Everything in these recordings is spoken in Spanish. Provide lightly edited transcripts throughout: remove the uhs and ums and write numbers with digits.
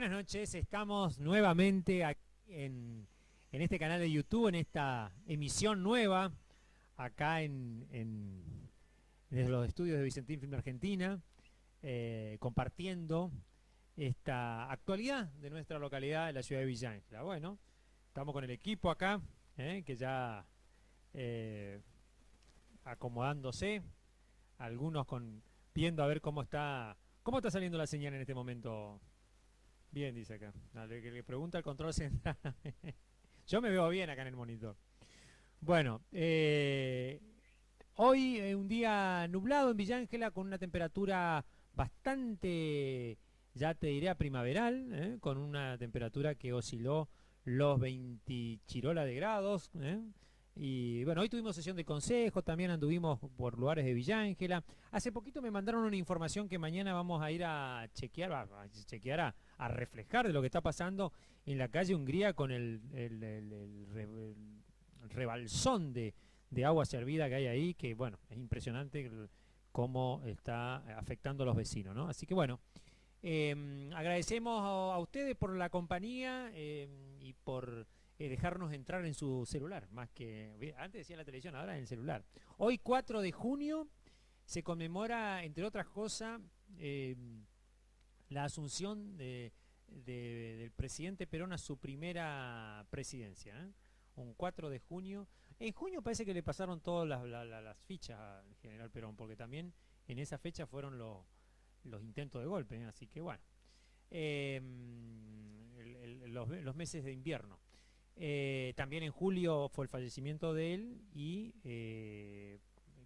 Buenas noches, estamos nuevamente aquí en este canal de YouTube, en esta emisión nueva, acá desde los estudios de Vicentín Film Argentina, compartiendo esta actualidad de nuestra localidad, de la ciudad de Villa Ángela. Bueno, estamos con el equipo acá, que ya eh, acomodándose, algunos viendo a ver cómo está saliendo la señal en este momento. Bien, dice acá. Dale, que le pregunta al control central. Yo me veo bien acá en el monitor. Bueno, hoy un día nublado en Villa Ángela con una temperatura bastante, ya te diré, primaveral, con una temperatura que osciló los 20 chirola de grados. Y bueno, hoy tuvimos sesión de consejo, también anduvimos por lugares de Villa Ángela. Hace poquito me mandaron una información que mañana vamos a ir a chequear, a reflejar de lo que está pasando en la calle Hungría con el rebalsón de agua servida que hay ahí, que bueno, es impresionante cómo está afectando a los vecinos, ¿no? Así que bueno, agradecemos a ustedes por la compañía y por dejarnos entrar en su celular, más que antes decía la televisión, ahora en el celular. Hoy 4 de junio se conmemora, entre otras cosas, eh, la asunción del presidente Perón a su primera presidencia, ¿eh? Un 4 de junio. En junio parece que le pasaron todas las fichas al general Perón, porque también en esa fecha fueron los intentos de golpe, ¿eh? Así que bueno, los meses de invierno. También en julio fue el fallecimiento de él y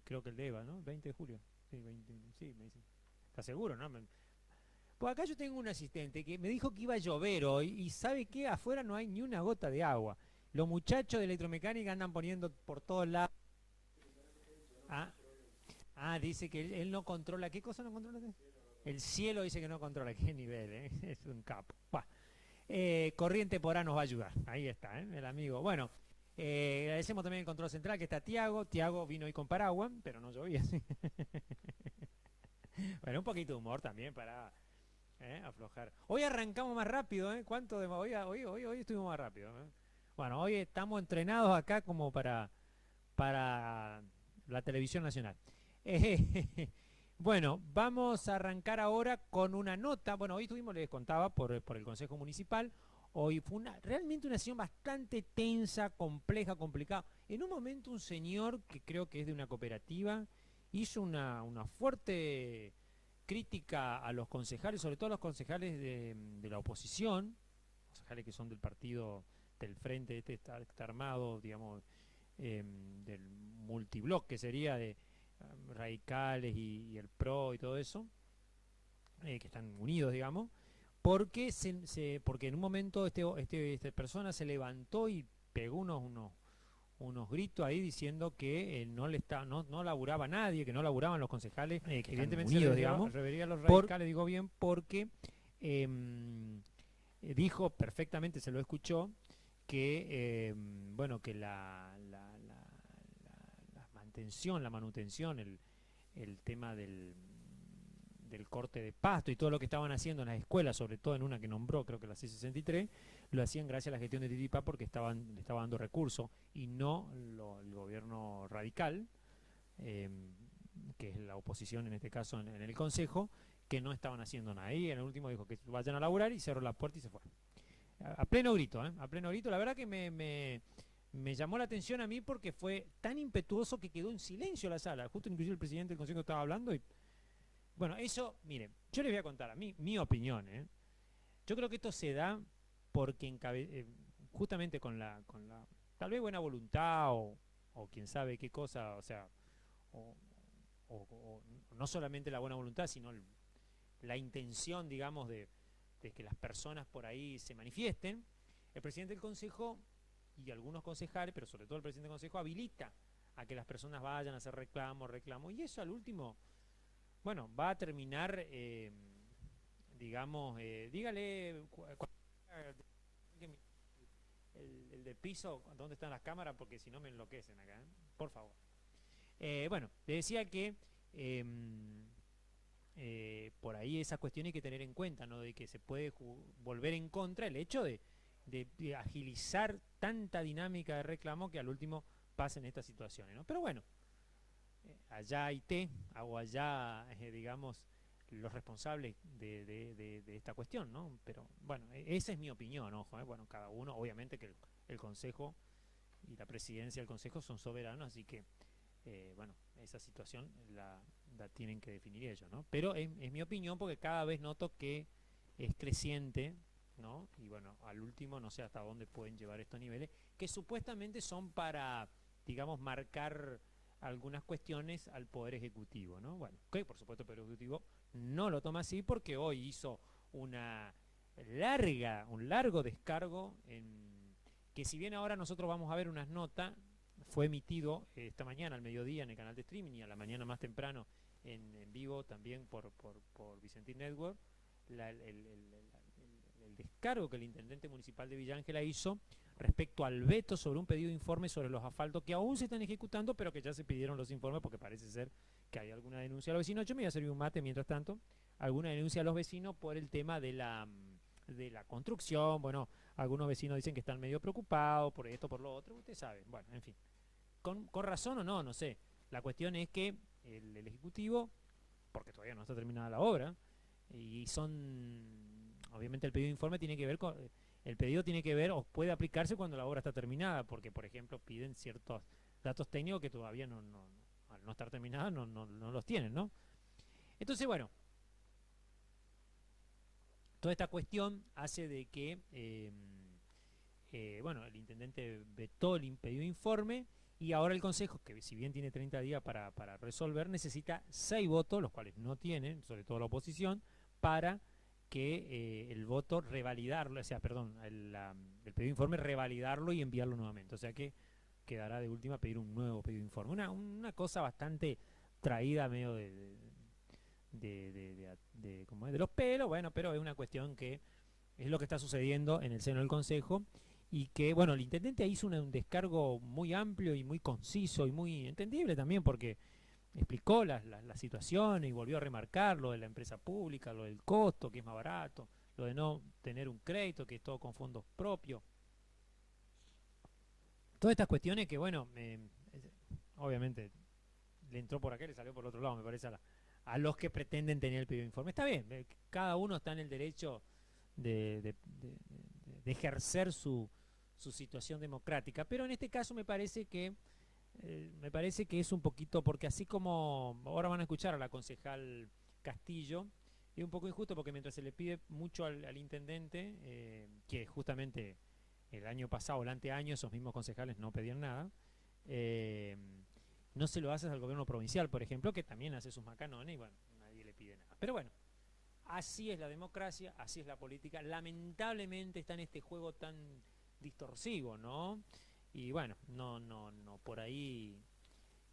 creo que el de Eva, ¿no? 20 de julio. Sí, 20, sí, me dice. ¿Estás seguro, no? Pues acá yo tengo un asistente que me dijo que iba a llover hoy y ¿sabe qué? Afuera no hay ni una gota de agua. Los muchachos de electromecánica andan poniendo por todos lados. Ah, dice que él no controla. ¿Qué cosa no controla? El cielo dice que no controla. ¿Qué nivel, eh? Es un capo. Bah. Corriente por A nos va a ayudar. Ahí está, el amigo. Bueno, agradecemos también el control central que está Tiago. Tiago vino hoy con paraguas, pero no llovía. Bueno, un poquito de humor también para aflojar. Hoy arrancamos más rápido, ¿eh? ¿Cuánto de hoy estuvimos más rápido, ¿eh? Bueno, hoy estamos entrenados acá como para la televisión nacional. Bueno, vamos a arrancar ahora con una nota. Bueno, hoy tuvimos, les contaba, por el Consejo Municipal. Hoy fue realmente una sesión bastante tensa, compleja, complicada. En un momento un señor, que creo que es de una cooperativa, hizo una fuerte crítica a los concejales, sobre todo a los concejales de la oposición, concejales que son del partido del frente, está armado, digamos, del multibloc que sería de radicales y el PRO y todo eso, que están unidos, digamos, porque en un momento esta persona se levantó y pegó unos gritos ahí diciendo que no laburaba nadie, que no laburaban los concejales, que evidentemente unidos, digamos, refería a los radicales, digo bien, porque dijo perfectamente, se lo escuchó, que bueno, que la manutención, el tema del corte de pasto y todo lo que estaban haciendo en las escuelas, sobre todo en una que nombró, creo que la C63, lo hacían gracias a la gestión de Titipa porque le estaba dando recursos y no el gobierno radical, eh, que es la oposición en este caso en el Consejo, que no estaban haciendo nada. Y en el último dijo que vayan a laburar y cerró la puerta y se fue. A pleno grito, a pleno grito. La verdad que me llamó la atención a mí porque fue tan impetuoso que quedó en silencio la sala. Justo inclusive el presidente del Consejo estaba hablando y bueno, eso, mire, yo les voy a contar a mí mi opinión, ¿eh? Yo creo que esto se da porque justamente con la tal vez buena voluntad o quién sabe qué cosa, o sea, o, o no solamente la buena voluntad, sino la intención, digamos, de que las personas por ahí se manifiesten, el presidente del Consejo y algunos concejales, pero sobre todo el presidente del Consejo, habilita a que las personas vayan a hacer reclamos, y eso al último, bueno, va a terminar, digamos, dígale, el del piso, ¿dónde están las cámaras? Porque si no me enloquecen acá, ¿eh? Por favor. Bueno, le decía que por ahí esa cuestión hay que tener en cuenta, ¿no? De que se puede volver en contra el hecho de agilizar tanta dinámica de reclamo que al último pasen estas situaciones, ¿no? Pero bueno, allá IT, o allá, digamos, los responsables de esta cuestión, ¿no? Pero bueno, esa es mi opinión, ojo, bueno, cada uno, obviamente que el Consejo y la presidencia del Consejo son soberanos, así que, bueno, esa situación la tienen que definir ellos, ¿no? Pero es mi opinión porque cada vez noto que es creciente, ¿no? Y bueno, al último no sé hasta dónde pueden llevar estos niveles, que supuestamente son para, digamos, marcar algunas cuestiones al Poder Ejecutivo, ¿no? Bueno, que por supuesto el Poder Ejecutivo no lo toma así porque hoy hizo un largo descargo que si bien ahora nosotros vamos a ver unas notas, fue emitido esta mañana al mediodía en el canal de streaming y a la mañana más temprano en vivo también por Vicentín Network, el descargo que el intendente municipal de Villa Ángela hizo respecto al veto sobre un pedido de informe sobre los asfaltos que aún se están ejecutando, pero que ya se pidieron los informes porque parece ser que hay alguna denuncia a los vecinos. Yo me voy a servir un mate mientras tanto, alguna denuncia a los vecinos por el tema de la construcción. Bueno, algunos vecinos dicen que están medio preocupados por esto, por lo otro, usted sabe. Bueno, en fin, con razón o no, no sé. La cuestión es que el Ejecutivo, porque todavía no está terminada la obra, y obviamente el pedido de informe tiene que ver con, el pedido tiene que ver o puede aplicarse cuando la obra está terminada, porque por ejemplo piden ciertos datos técnicos que todavía al no estar terminada no los tienen, ¿no? Entonces, bueno, toda esta cuestión hace de que, bueno, el intendente vetó el pedido de informe y ahora el Consejo, que si bien tiene 30 días para resolver, necesita 6 votos, los cuales no tienen, sobre todo la oposición, para que el voto revalidarlo, o sea, perdón, el pedido de informe revalidarlo y enviarlo nuevamente. O sea que quedará de última pedir un nuevo pedido de informe. Una cosa bastante traída medio ¿cómo es? De los pelos, bueno, pero es una cuestión que es lo que está sucediendo en el seno del Consejo y que, bueno, el intendente hizo un descargo muy amplio y muy conciso y muy entendible también porque explicó la situación y volvió a remarcar lo de la empresa pública, lo del costo, que es más barato, lo de no tener un crédito, que es todo con fondos propios. Todas estas cuestiones que, bueno, obviamente le entró por acá y le salió por el otro lado, me parece, a los que pretenden tener el pedido de informe. Está bien, cada uno está en el derecho de ejercer su situación democrática, pero en este caso me parece que es un poquito, porque así como ahora van a escuchar a la concejal Castillo, es un poco injusto porque mientras se le pide mucho al intendente, que justamente el año pasado, el anteaño, esos mismos concejales no pedían nada, no se lo haces al gobierno provincial, por ejemplo, que también hace sus macanones y bueno, nadie le pide nada. Pero bueno, así es la democracia, así es la política, lamentablemente está en este juego tan distorsivo, ¿no? Y bueno, por ahí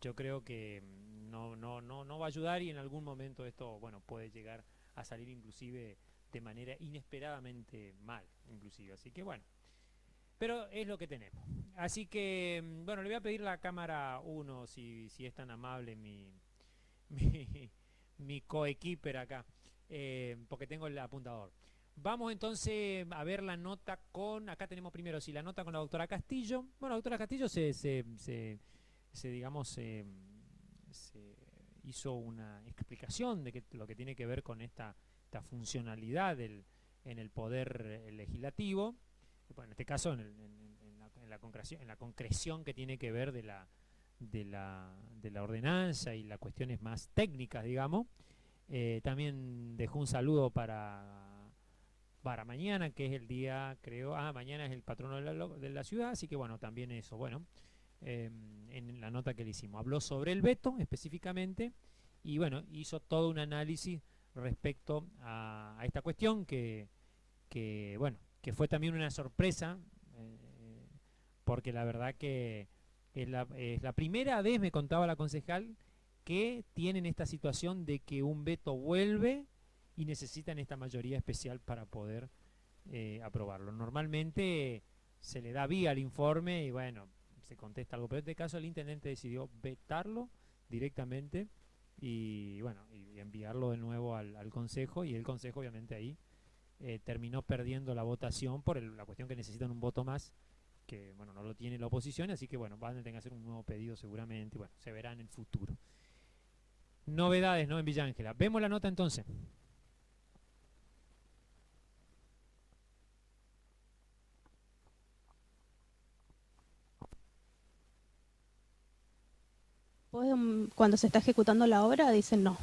yo creo que no va a ayudar y en algún momento esto, bueno, puede llegar a salir inclusive de manera inesperadamente mal, inclusive. Así que bueno, pero es lo que tenemos. Así que, bueno, le voy a pedir a la cámara 1 si es tan amable mi coequiper acá, porque tengo el apuntador. Vamos entonces a ver la nota acá tenemos primero, la nota con la doctora Castillo. Bueno, la doctora Castillo digamos, se hizo una explicación de lo que tiene que ver con esta funcionalidad en el poder legislativo. Bueno, en este caso en la concreción que tiene que ver de la ordenanza y las cuestiones más técnicas, digamos. También dejó un saludo para mañana, que es el día, creo, mañana es el patrono de la ciudad, así que bueno, también eso, bueno, en la nota que le hicimos. Habló sobre el veto específicamente y bueno, hizo todo un análisis respecto a esta cuestión que bueno, que fue también una sorpresa, porque la verdad que es la primera vez, me contaba la concejal, que tienen esta situación de que un veto vuelve y necesitan esta mayoría especial para poder aprobarlo. Normalmente se le da vía al informe y bueno, se contesta algo, pero en este caso el intendente decidió vetarlo directamente y bueno, y enviarlo de nuevo al Consejo, y el Consejo obviamente ahí terminó perdiendo la votación por la cuestión que necesitan un voto más, que bueno, no lo tiene la oposición, así que bueno, van a tener que hacer un nuevo pedido seguramente, y bueno, se verá en el futuro. Novedades, ¿no? En Villa Ángela. Vemos la nota entonces. Pues, cuando se está ejecutando la obra dicen no,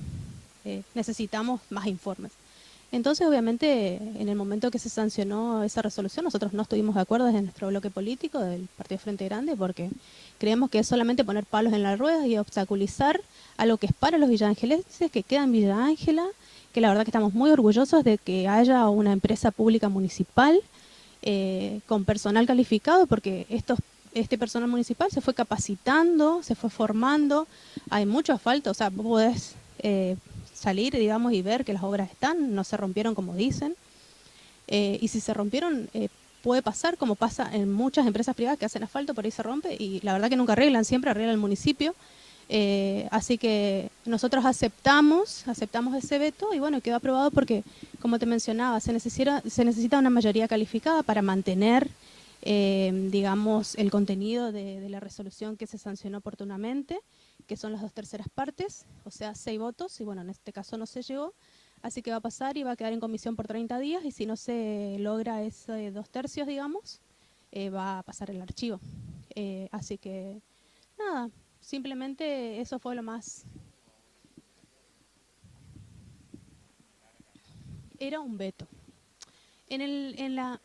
necesitamos más informes. Entonces, obviamente, en el momento que se sancionó esa resolución, nosotros no estuvimos de acuerdo desde nuestro bloque político del Partido Frente Grande, porque creemos que es solamente poner palos en las ruedas y obstaculizar algo que es para los villaangelenses, que queda en Villa Ángela, que la verdad que estamos muy orgullosos de que haya una empresa pública municipal con personal calificado, porque este personal municipal se fue capacitando, se fue formando, hay mucho asfalto, o sea, vos podés salir, digamos, y ver que las obras están, no se rompieron como dicen, y si se rompieron, puede pasar como pasa en muchas empresas privadas que hacen asfalto, por ahí se rompe, y la verdad que nunca arreglan, siempre arregla el municipio. Así que nosotros aceptamos ese veto y bueno, quedó aprobado porque, como te mencionaba, se necesita una mayoría calificada para mantener, digamos, el contenido de la resolución que se sancionó oportunamente, que son las 2/3 partes, o sea, 6 votos, y bueno, en este caso no se llegó, así que va a pasar y va a quedar en comisión por 30 días, y si no se logra ese 2/3, digamos, va a pasar el archivo. Así que, nada, simplemente eso fue lo más. Era un veto. En la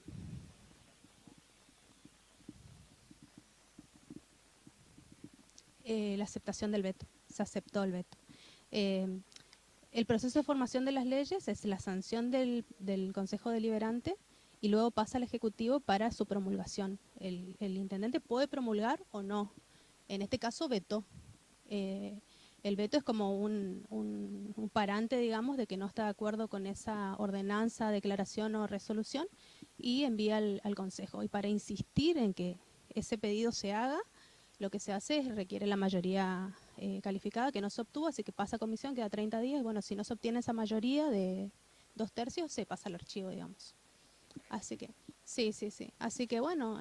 aceptación del veto. Se aceptó el veto. Eh, el proceso de formación de las leyes es la sanción del Consejo Deliberante y luego pasa al Ejecutivo para su promulgación. El intendente puede promulgar o no. En este caso, vetó. El veto es como un parante, digamos, de que no está de acuerdo con esa ordenanza, declaración o resolución y envía al Consejo. Y para insistir en que ese pedido se haga, lo que se hace es requiere la mayoría calificada, que no se obtuvo, así que pasa a comisión, queda 30 días, y bueno, si no se obtiene esa mayoría de 2/3, se pasa al archivo, digamos. Así que, sí, sí, sí. Así que bueno,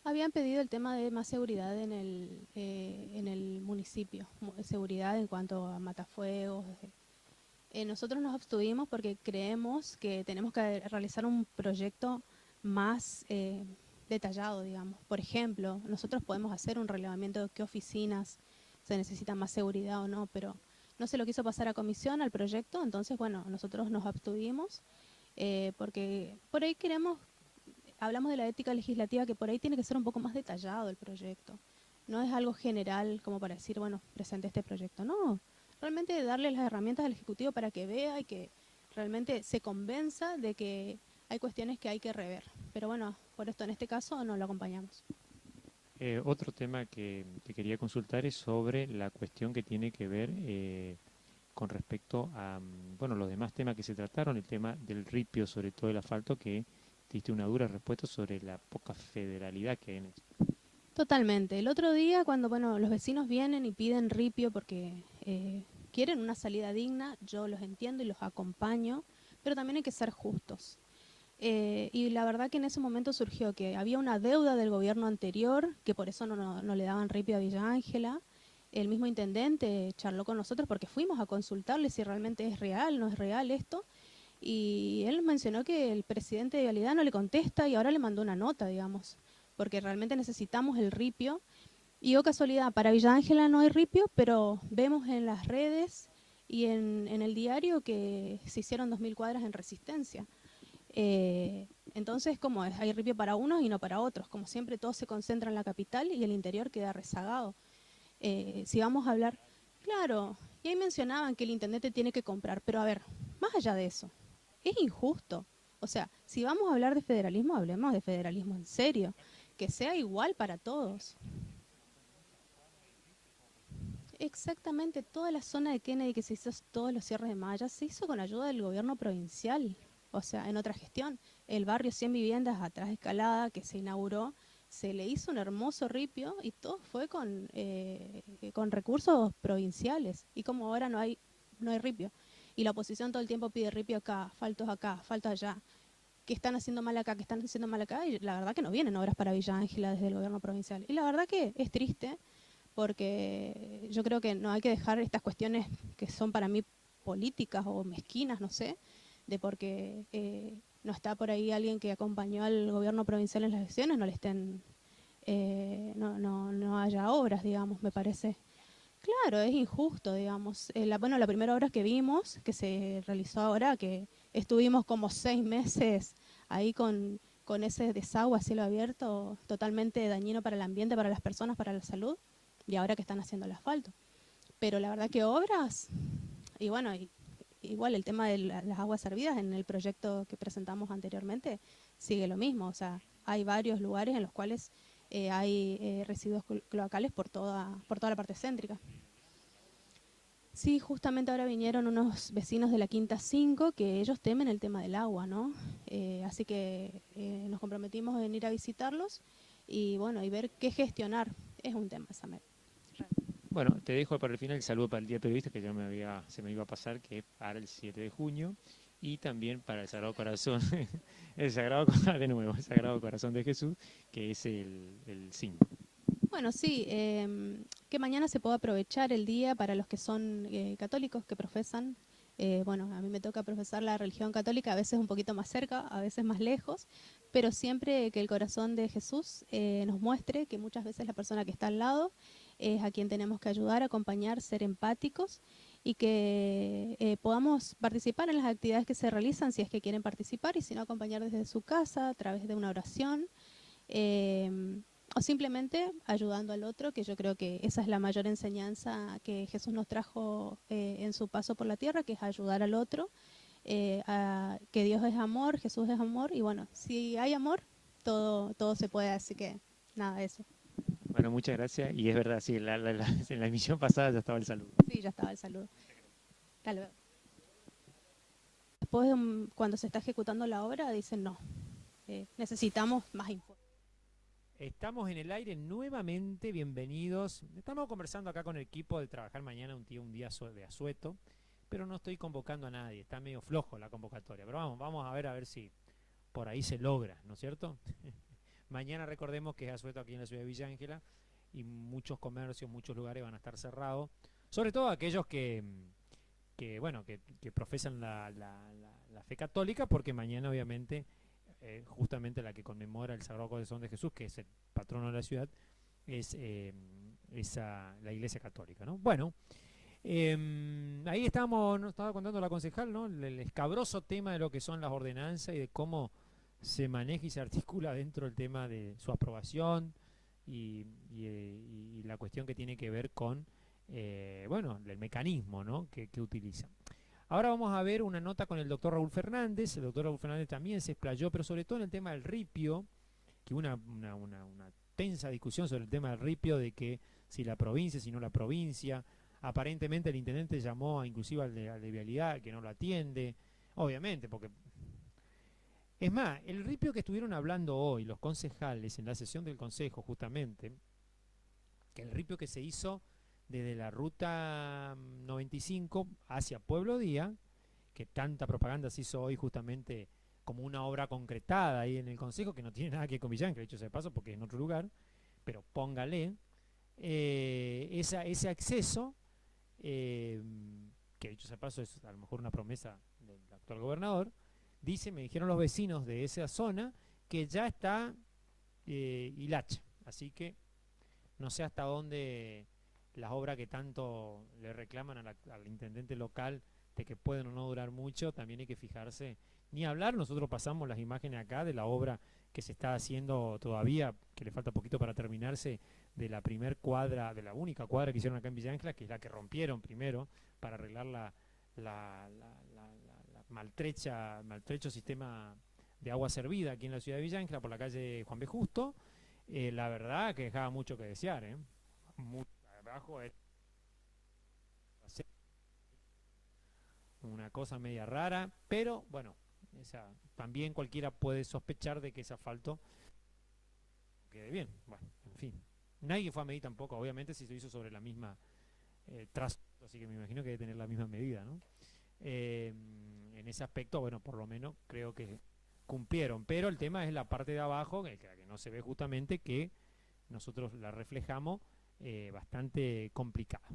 habían pedido el tema de más seguridad en el municipio, seguridad en cuanto a matafuegos. Nosotros nos abstuvimos porque creemos que tenemos que realizar un proyecto más detallado, digamos. Por ejemplo, nosotros podemos hacer un relevamiento de qué oficinas se necesita más seguridad o no, pero no se lo quiso pasar a comisión, al proyecto, entonces, bueno, nosotros nos abstuvimos porque por ahí hablamos de la ética legislativa, que por ahí tiene que ser un poco más detallado el proyecto. No es algo general como para decir, bueno, presente este proyecto. No, realmente darle las herramientas al Ejecutivo para que vea y que realmente se convenza de que hay cuestiones que hay que rever. Pero bueno, por esto en este caso no lo acompañamos. Otro tema que te quería consultar es sobre la cuestión que tiene que ver con respecto a, bueno, los demás temas que se trataron, el tema del ripio, sobre todo el asfalto, que diste una dura respuesta sobre la poca federalidad que hay en eso. Totalmente. El otro día, cuando bueno, los vecinos vienen y piden ripio porque quieren una salida digna, yo los entiendo y los acompaño, pero también hay que ser justos. Y la verdad que en ese momento surgió que había una deuda del gobierno anterior, que por eso no le daban ripio a Villa Ángela. El mismo intendente charló con nosotros porque fuimos a consultarle si realmente es real, no es real esto. Y él mencionó que el presidente de Vialidad no le contesta y ahora le mandó una nota, digamos, porque realmente necesitamos el ripio. Y oh casualidad, para Villa Ángela no hay ripio, pero vemos en las redes y en el diario que se hicieron 2000 cuadras en Resistencia. Entonces, ¿cómo es? Hay ripio para unos y no para otros. Como siempre, todo se concentra en la capital y el interior queda rezagado. Si vamos a hablar, claro, y ahí mencionaban que el intendente tiene que comprar, pero a ver, más allá de eso, es injusto. O sea, si vamos a hablar de federalismo, hablemos de federalismo en serio, que sea igual para todos. Exactamente, toda la zona de Kennedy que se hizo, todos los cierres de mallas, se hizo con ayuda del gobierno provincial, o sea, en otra gestión. El barrio 100 viviendas atrás de Escalada, que se inauguró, se le hizo un hermoso ripio y todo fue con recursos provinciales. Y como ahora no hay ripio, y la oposición todo el tiempo pide ripio acá, faltos allá, que están haciendo mal acá, que están haciendo mal acá, y la verdad que no vienen obras para Villa Ángela desde el gobierno provincial. Y la verdad que es triste, porque yo creo que no hay que dejar estas cuestiones que son para mí políticas o mezquinas, no sé, de porque no está por ahí alguien que acompañó al gobierno provincial en las elecciones, no le estén, no haya obras, digamos, me parece. Claro, es injusto, digamos. Bueno, la primera obra que vimos, que se realizó ahora, que estuvimos como 6 meses ahí con ese desagüe a cielo abierto, totalmente dañino para el ambiente, para las personas, para la salud, y ahora que están haciendo el asfalto. Pero la verdad que obras, y bueno, igual el tema de las aguas servidas en el proyecto que presentamos anteriormente sigue lo mismo. O sea, hay varios lugares en los cuales hay residuos cloacales por toda la parte céntrica. Sí, justamente ahora vinieron unos vecinos de la Quinta 5 que ellos temen el tema del agua, ¿no? Así que nos comprometimos en ir a visitarlos y bueno, y ver qué gestionar. Es un tema, Samer. Bueno, te dejo para el final el saludo para el Día Periodista, que se me iba a pasar, que es para el 7 de junio, y también para el Sagrado Corazón, de nuevo, el Sagrado Corazón de Jesús, que es el 5. Bueno, sí, que mañana se pueda aprovechar el día para los que son católicos, que profesan. Bueno, a mí me toca profesar la religión católica, a veces un poquito más cerca, a veces más lejos, pero siempre que el corazón de Jesús nos muestre que muchas veces la persona que está al lado es a quien tenemos que ayudar, acompañar, ser empáticos y que podamos participar en las actividades que se realizan si es que quieren participar y si no acompañar desde su casa a través de una oración. O simplemente ayudando al otro, que yo creo que esa es la mayor enseñanza que Jesús nos trajo en su paso por la tierra, que es ayudar al otro, que Dios es amor, Jesús es amor, y bueno, si hay amor, todo se puede, así que nada, eso. Bueno, muchas gracias, y es verdad, sí, en la emisión pasada ya estaba el saludo. Sí, ya estaba el saludo. Hasta luego. Después, cuando se está ejecutando la obra, dicen no, necesitamos más informes. Estamos en el aire nuevamente, bienvenidos. Estamos conversando acá con el equipo de trabajar mañana un día de asueto, pero no estoy convocando a nadie, está medio flojo la convocatoria, pero vamos a ver si por ahí se logra, ¿no es cierto? Mañana recordemos que es asueto aquí en la ciudad de Villa Ángela y muchos comercios, muchos lugares van a estar cerrados, sobre todo aquellos que profesan la fe católica, porque mañana obviamente justamente la que conmemora el Sagrado Corazón de Jesús, que es el patrono de la ciudad, es la Iglesia Católica, ¿no? Bueno, ahí nos estaba contando la concejal, ¿no? El escabroso tema de lo que son las ordenanzas y de cómo se maneja y se articula dentro del tema de su aprobación y la cuestión que tiene que ver con, bueno, el mecanismo, ¿no? que utilizan. Ahora vamos a ver una nota con el doctor Raúl Fernández. El doctor Raúl Fernández también se explayó, pero sobre todo en el tema del ripio, que una tensa discusión sobre el tema del ripio, de que si la provincia, si no la provincia. Aparentemente el intendente llamó inclusive al de vialidad, que no lo atiende, obviamente, porque... Es más, el ripio que estuvieron hablando hoy los concejales en la sesión del consejo, justamente, que el ripio que se hizo desde la ruta 95 hacia Pueblo Día, que tanta propaganda se hizo hoy justamente como una obra concretada ahí en el Consejo, que no tiene nada que ver con Villán, que de hecho se paso porque es en otro lugar, pero póngale ese acceso, que de hecho se paso es a lo mejor una promesa del actual gobernador, me dijeron los vecinos de esa zona que ya está hilacha, así que no sé hasta dónde las obras que tanto le reclaman al intendente local de que pueden o no durar mucho, también hay que fijarse. Ni hablar, nosotros pasamos las imágenes acá de la obra que se está haciendo todavía, que le falta poquito para terminarse, de la primer cuadra, de la única cuadra que hicieron acá en Villa Ángela, que es la que rompieron primero para arreglar la maltrecho sistema de agua servida aquí en la ciudad de Villa Ángela por la calle Juan B. Justo. La verdad que dejaba mucho que desear, abajo es una cosa media rara, pero bueno, también cualquiera puede sospechar de que ese asfalto quede bien. Bueno, en fin. Nadie fue a medir tampoco, obviamente, si se hizo sobre la misma trazo, así que me imagino que debe tener la misma medida, ¿no? En ese aspecto, bueno, por lo menos creo que cumplieron, pero el tema es la parte de abajo, que no se ve justamente, que nosotros la reflejamos bastante complicada.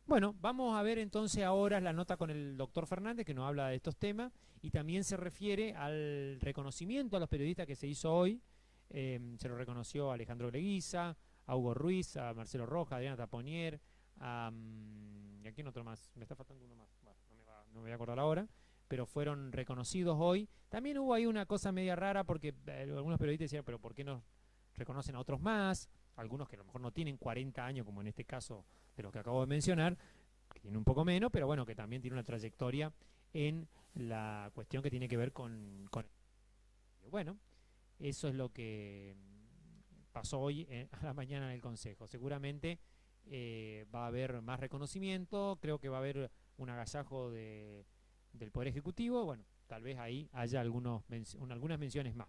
Bueno, vamos a ver entonces ahora la nota con el doctor Fernández, que nos habla de estos temas, y también se refiere al reconocimiento a los periodistas que se hizo hoy. Se lo reconoció a Alejandro Leguiza, a Hugo Ruiz, a Marcelo Rojas, a Adriana Taponier, ¿y a quién otro más? Me está faltando uno más. Bueno, no me voy a acordar ahora, pero fueron reconocidos hoy. También hubo ahí una cosa media rara porque algunos periodistas decían, pero ¿por qué no reconocen a otros más? Algunos que a lo mejor no tienen 40 años, como en este caso de los que acabo de mencionar, que tienen un poco menos, pero bueno, que también tiene una trayectoria en la cuestión que tiene que ver con... Bueno, eso es lo que pasó hoy a la mañana en el Consejo. Seguramente va a haber más reconocimiento, creo que va a haber un agasajo del Poder Ejecutivo, bueno, tal vez ahí haya algunas menciones más.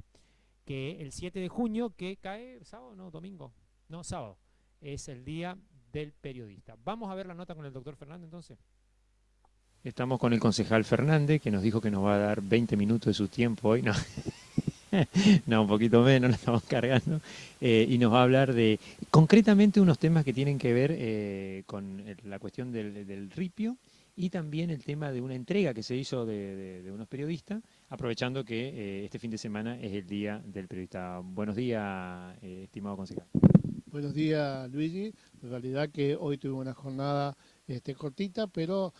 Que el 7 de junio, que cae sábado, no, domingo, no, sábado, es el Día del Periodista. Vamos a ver la nota con el doctor Fernández entonces. Estamos con el concejal Fernández, que nos dijo que nos va a dar 20 minutos de su tiempo hoy, no, no, un poquito menos, lo estamos cargando, y nos va a hablar de concretamente unos temas que tienen que ver con la cuestión del ripio y también el tema de una entrega que se hizo de unos periodistas, aprovechando que este fin de semana es el Día del Periodista. Buenos días, estimado concejal. Buenos días, Luigi. En realidad que hoy tuvimos una jornada cortita, pero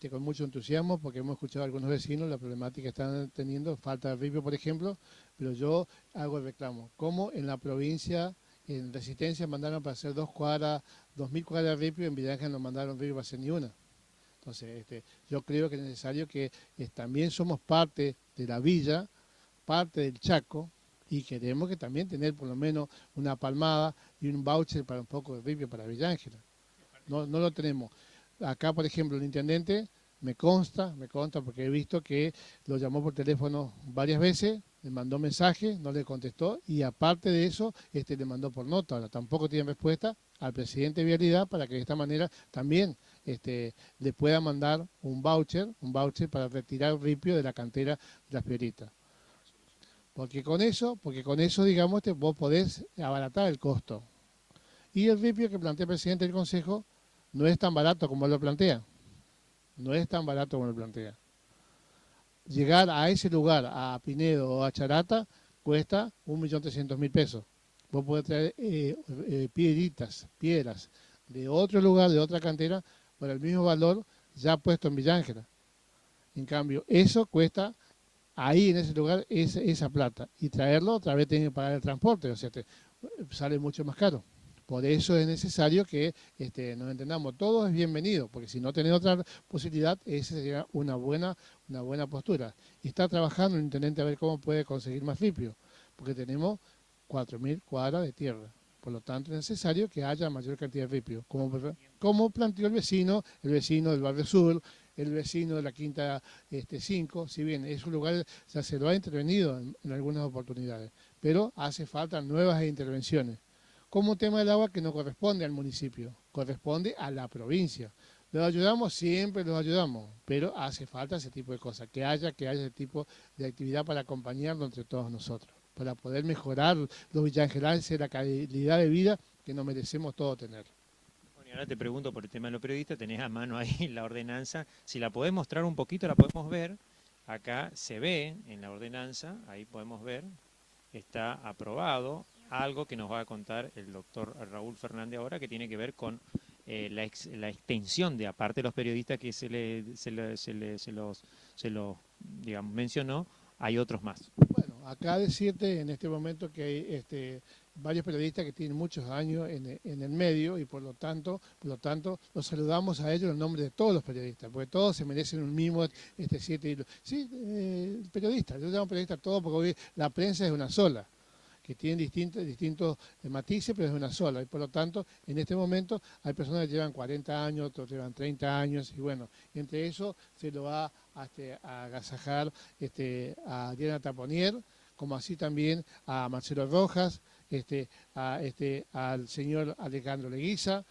con mucho entusiasmo, porque hemos escuchado a algunos vecinos la problemática que están teniendo, falta de ripio, por ejemplo, pero yo hago el reclamo. Como en la provincia, en Resistencia, mandaron para hacer 2.000 cuadras de ripio, en Villa Ángel no mandaron ripio para hacer ni una. Entonces, yo creo que es necesario que también somos parte de la villa, parte del Chaco, y queremos que también tener por lo menos una palmada y un voucher para un poco de ripio para Villa Ángela. No lo tenemos. Acá, por ejemplo, el intendente me consta porque he visto que lo llamó por teléfono varias veces, le mandó mensaje, no le contestó, y aparte de eso, le mandó por nota. Ahora tampoco tiene respuesta al presidente de Vialidad para que de esta manera también le pueda mandar un voucher para retirar ripio de la cantera de las Piedritas. Porque con eso, digamos, vos podés abaratar el costo. Y el ripio que plantea el presidente del Consejo no es tan barato como él lo plantea. No es tan barato como lo plantea. Llegar a ese lugar, a Pinedo o a Charata, cuesta 1.300.000 pesos. Vos podés traer piedras de otro lugar, de otra cantera, por el mismo valor ya puesto en Villa Ángela. En cambio, eso cuesta ahí en ese lugar esa plata. Y traerlo otra vez tiene que pagar el transporte, o sea, sale mucho más caro. Por eso es necesario que nos entendamos. Todo es bienvenido, porque si no tenés otra posibilidad, esa sería una buena postura. Y está trabajando el intendente a ver cómo puede conseguir más ripio, porque tenemos 4.000 cuadras de tierra. Por lo tanto, es necesario que haya mayor cantidad de ripio, como planteó el vecino del Barrio Sur, el vecino de la Quinta 5, si bien es un lugar, ya se lo ha intervenido en algunas oportunidades, pero hace falta nuevas intervenciones. Como tema del agua que no corresponde al municipio, corresponde a la provincia. Los ayudamos, siempre los ayudamos, pero hace falta ese tipo de cosas, que haya ese tipo de actividad para acompañarnos entre todos nosotros, para poder mejorar los villaangelenses, la calidad de vida que nos merecemos todos tener. Bueno, y ahora te pregunto por el tema de los periodistas, tenés a mano ahí la ordenanza, si la podés mostrar un poquito, la podemos ver, acá se ve en la ordenanza, ahí podemos ver, está aprobado, algo que nos va a contar el doctor Raúl Fernández ahora, que tiene que ver con la extensión de, aparte de los periodistas que se los digamos, mencionó, hay otros más. Bueno, acá decirte en este momento que hay varios periodistas que tienen muchos años en el medio y por lo tanto los saludamos a ellos en nombre de todos los periodistas, porque todos se merecen un mismo 7 sí, periodistas, yo llamo periodistas a todos porque hoy la prensa es una sola, que tienen distintos matices, pero es una sola. Y por lo tanto, en este momento hay personas que llevan 40 años, otros llevan 30 años, y bueno, entre eso se lo va a agasajar a Diana Taponier, como así también a Marcelo Rojas, al señor Alejandro Leguiza,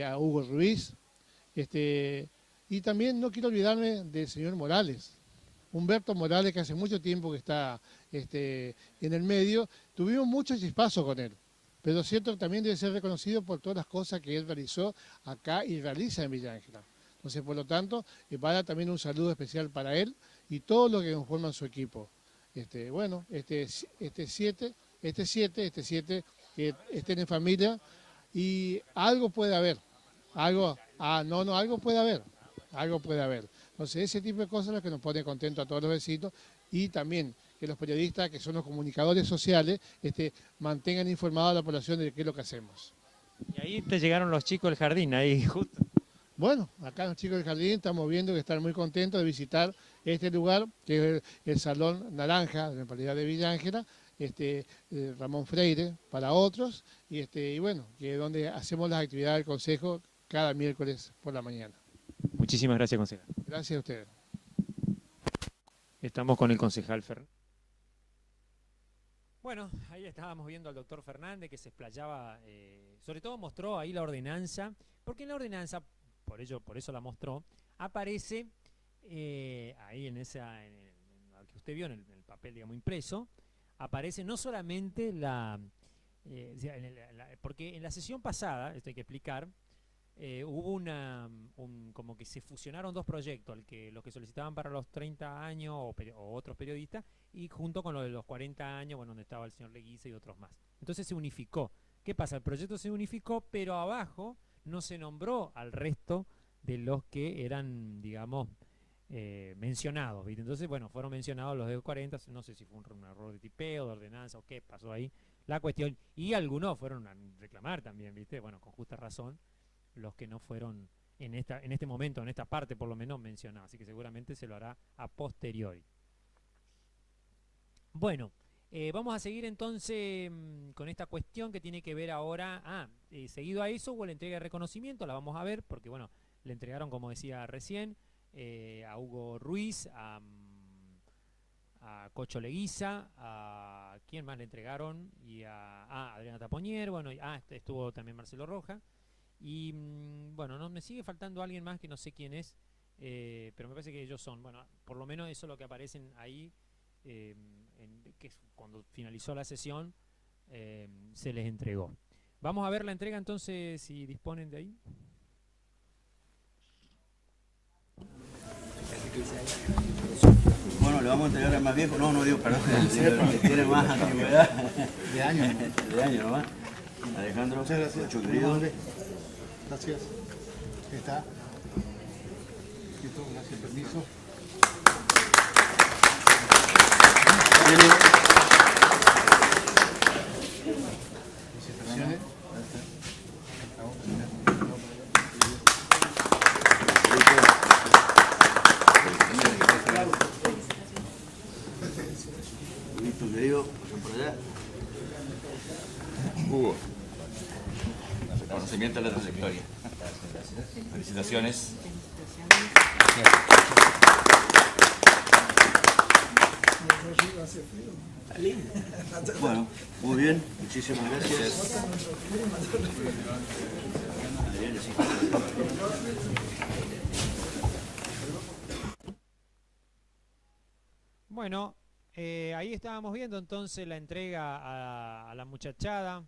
a Hugo Ruiz, y también no quiero olvidarme del señor Morales, Humberto Morales, que hace mucho tiempo que está en el medio. Tuvimos mucho chispazo con él, pero cierto que también debe ser reconocido por todas las cosas que él realizó acá y realiza en Villa Ángela. Entonces, por lo tanto, va a dar también un saludo especial para él y todos los que conforman su equipo. Bueno, este 7, que estén en familia y algo puede haber. Algo puede haber. Algo puede haber. Entonces, ese tipo de cosas es lo que nos pone contentos a todos los vecinos y también que los periodistas, que son los comunicadores sociales, mantengan informada a la población de qué es lo que hacemos. Y ahí te llegaron los chicos del jardín, ahí justo. Bueno, acá los chicos del jardín estamos viendo que están muy contentos de visitar este lugar, que es el Salón Naranja de la localidad de Villa Ángela, Ramón Freire para otros, y bueno, que es donde hacemos las actividades del Consejo cada miércoles por la mañana. Muchísimas gracias, concejal. Gracias a ustedes. Estamos con el concejal Fernández. Bueno, ahí estábamos viendo al doctor Fernández que se explayaba, sobre todo mostró ahí la ordenanza, porque en la ordenanza, por eso la mostró, aparece ahí en lo que usted vio en el papel, digamos, impreso, aparece no solamente porque en la sesión pasada, esto hay que explicar, hubo como que se fusionaron dos proyectos, los que solicitaban para los 30 años o otros periodistas, y junto con lo de los 40 años, bueno, donde estaba el señor Leguiza y otros más. Entonces se unificó. ¿Qué pasa? El proyecto se unificó, pero abajo no se nombró al resto de los que eran, digamos, mencionados, ¿viste? Entonces, bueno, fueron mencionados los de 40, no sé si fue un error de tipeo, de ordenanza o qué pasó ahí, la cuestión, y algunos fueron a reclamar también, ¿viste? Bueno, con justa razón, los que no fueron en este momento, en esta parte por lo menos mencionados, así que seguramente se lo hará a posteriori. Bueno, vamos a seguir entonces con esta cuestión que tiene que ver ahora, seguido a eso hubo la entrega de reconocimiento, la vamos a ver porque bueno, le entregaron, como decía recién, a Hugo Ruiz, a Cocho Leguiza, a ¿quién más le entregaron? Y a Adriana Tapoñer, bueno, estuvo también Marcelo Roja, y bueno, no me sigue faltando alguien más que no sé quién es, pero me parece que ellos son, bueno, por lo menos eso es lo que aparecen ahí, que es cuando finalizó la sesión, se les entregó. Vamos a ver la entrega entonces, si disponen de ahí. Bueno, le vamos a entregar al más viejo, no digo, perdón, el que tiene más antigüedad. De años. De años nomás. Alejandro, muchas gracias. Mucho querido. Gracias. Ahí está. Listo, gracias, permiso. Felicitaciones. Listo, querido, pasen por allá. Hugo, reconocimiento a la trayectoria. Felicitaciones. Bueno, muy bien, muchísimas gracias. Bueno, ahí estábamos viendo entonces la entrega a la muchachada.